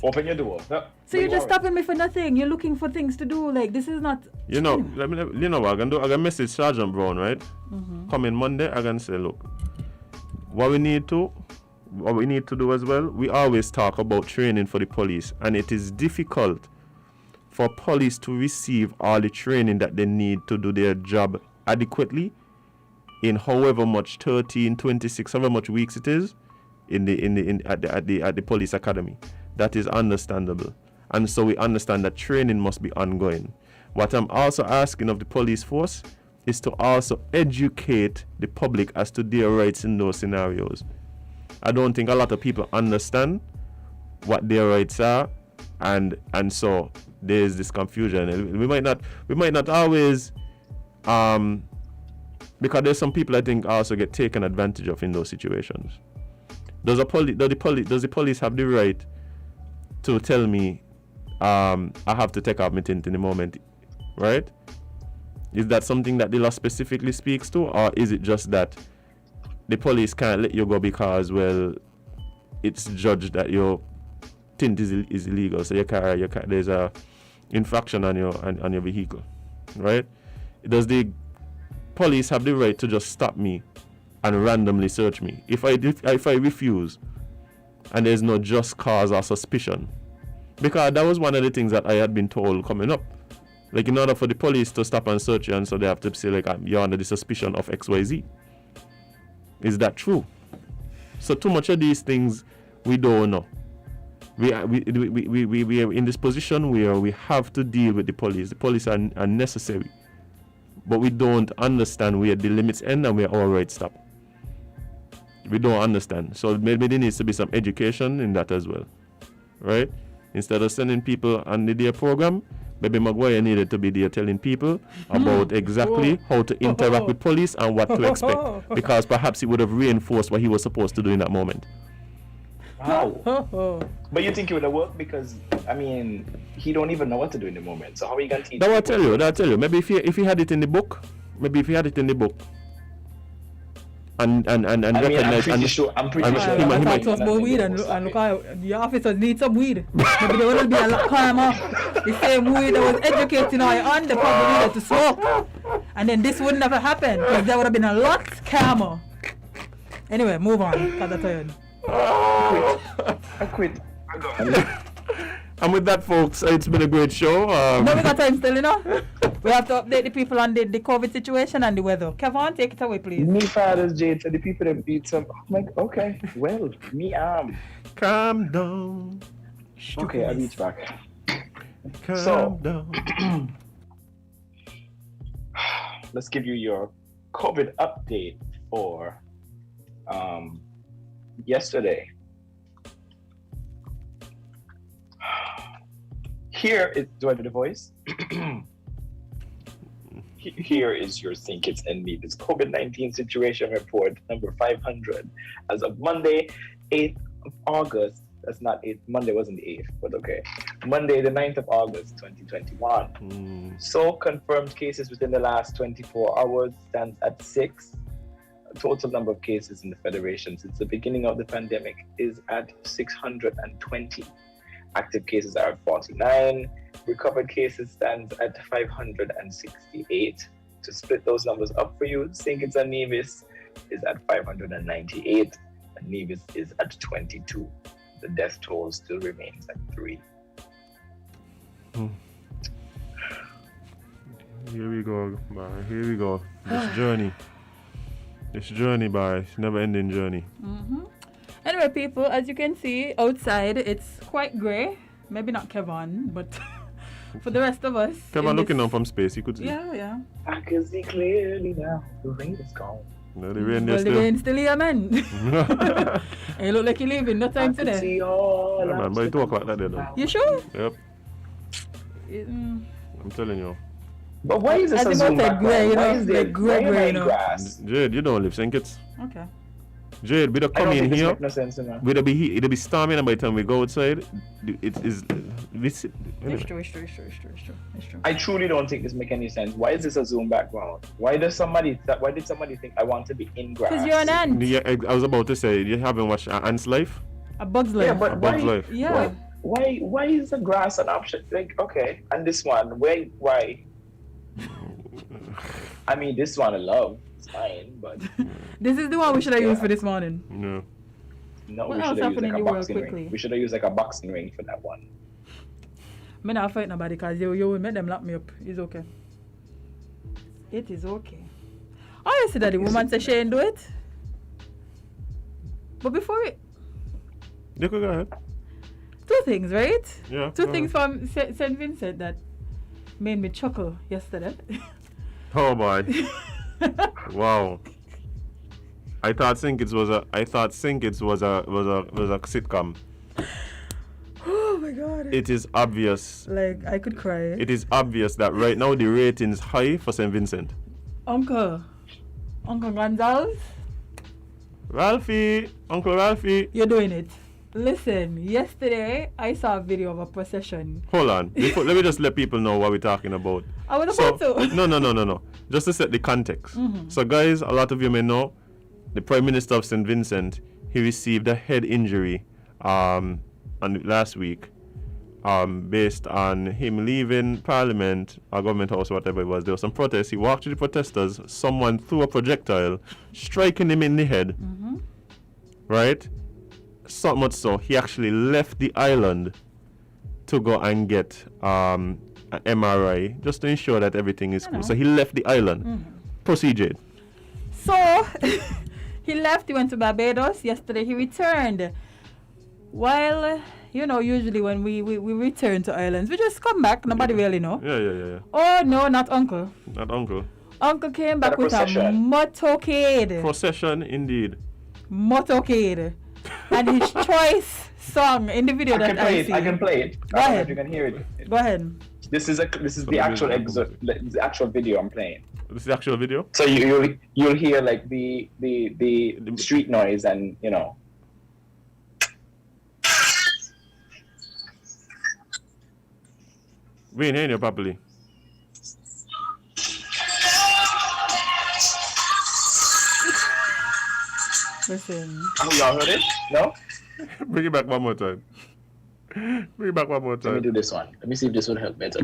Open your door. No, so you're just stopping me for nothing. You're looking for things to do. Like, this is not... You know what I'm going to do? I'm going to message Sergeant Brown, right? Coming Monday, I'm going to say, look, what we need to do as well, we always talk about training for the police, and it is difficult for police to receive all the training that they need to do their job adequately in however much 13, 26, however much weeks it is at the police academy. That is understandable, and so we understand that training must be ongoing. What I'm also asking of the police force is to also educate the public as to their rights in those scenarios. I don't think a lot of people understand what their rights are, and so there's this confusion. We might not always, because there's some people I think also get taken advantage of in those situations. Does the police have the right to tell me I have to take off my tint in the moment, right? Is that something that the law specifically speaks to, or is it just that the police can't let you go because, well, it's judged that your tint is illegal, so there's a infraction on your vehicle, right? Does the police have the right to just stop me and randomly search me if I refuse and there's no just cause or suspicion? Because that was one of the things that I had been told coming up. Like, in order for the police to stop and search you, and so they have to say, like, you're under the suspicion of XYZ. Is that true? So too much of these things we don't know. We are in this position where we have to deal with the police. The police are necessary, but we don't understand where the limits end and where our rights stop. We don't understand. So maybe there needs to be some education in that as well, right? Instead of sending people on the day program, maybe Maguire needed to be there telling people about exactly how to interact with police and what to expect, because perhaps he would have reinforced what he was supposed to do in that moment. Wow. But you think it would have worked? Because, I mean, he don't even know what to do in the moment. So how are you going to teach? I'll tell you. Maybe if he had it in the book, and recognize. I'm pretty sure. I thought it was more weed, and look how the officers need some weed. Maybe they will be a lot calmer. The same weed that was educating our on, they probably needed to smoke. And then this wouldn't have happened, because there would have been a lot calmer. Anyway, move on, because I'm tired. I quit. And with that, folks, it's been a great show. No, we got time still, you know. We have to update the people on the COVID situation and the weather. Kevin, take it away, please. Me father's Jade, so the people that beat some. I'm like, okay, well, me calm down. Okay, I'll reach back. Calm down. Let's give you your COVID update for yesterday. Here is, do I do the voice? Here is your Think It's and Me This COVID-19 situation report number 500 as of Monday, 8th of August. That's not 8th. Monday wasn't the 8th, but okay. Monday, the 9th of August, 2021. So confirmed cases within the last 24 hours stands at 6. Total number of cases in the Federation since the beginning of the pandemic is at 620. Active cases are at 49. Recovered cases stands at 568. To split those numbers up for you, St. Kitts and Nevis is at 598 and Nevis is at 22. The death toll still remains at 3. Here we go, boy. Here we go. This journey, boy. Never-ending journey. Anyway, people, as you can see outside, it's quite grey. Maybe not Kevin, but for the rest of us. Kevin looking down from space, he could see. Yeah. I can see clearly now. The rain is gone. No, the rain the rain's still here, man. You look like you're leaving. No time for that. Yeah, man, but it talk like that there, though. You sure? Yep. I'm telling you. But why is this a Zoom background? Why is there grey grass? Jade, you don't live St. Kitts. Okay. Jade, we don't come in here. No sense, man. It'll be storming, and by the time we go outside, it is. It's true. I truly don't think this makes any sense. Why is this a Zoom background? Why did somebody think I want to be in grass? Because you're an ant. Yeah, I was about to say, you haven't watched An Ant's Life? A Bug's Life. Yeah, but A Bug's Life. Yeah. Why is the grass an option? Like, okay, and this one, why? I mean, this one I love. It's fine, but this is the one we should have used for this morning. No. No, what we else should have used happened like in a the world boxing quickly? ring. We should have used like a boxing ring for that one. I'm not fight nobody because you will make them lock me up. It's okay. It is okay. Oh, you see that the woman said she ain't do it? But before it... You could go ahead. 2 things, right? Yeah. 2 things from St. Vincent that made me chuckle yesterday. Oh boy. Wow. I thought St. Kitts was a sitcom. Oh my god. It is obvious. Like I could cry. It is obvious that right now the rating's high for St. Vincent. Uncle Gonzalez. Uncle Ralphie. You're doing it. Listen, yesterday I saw a video of a procession. Hold on. Let me just let people know what we're talking about. I was about to. No. Just to set the context. So guys, a lot of you may know the Prime Minister of St. Vincent, he received a head injury last week based on him leaving Parliament or Government House or whatever it was. There was some protests. He walked to the protesters. Someone threw a projectile, striking him in the head. Right? So much so, he actually left the island to go and get an MRI just to ensure that everything is cool. So he left the island. Proceed. So he left, he went to Barbados. Yesterday he returned. While, usually when we return to islands, we just come back. Nobody really know. Yeah. Oh, no, not Uncle. Not Uncle. Uncle came back with a motorcade. Procession, indeed. Motorcade. And his choice song in the video I can play it. Go ahead. You can hear it. Go ahead. This is the actual the actual video I'm playing. This is the actual video? So you'll hear like the street noise and We ain't hearing you properly. Listen. Oh, y'all heard it? No? Bring it back one more time. Let me do this one. Let me see if this would help better.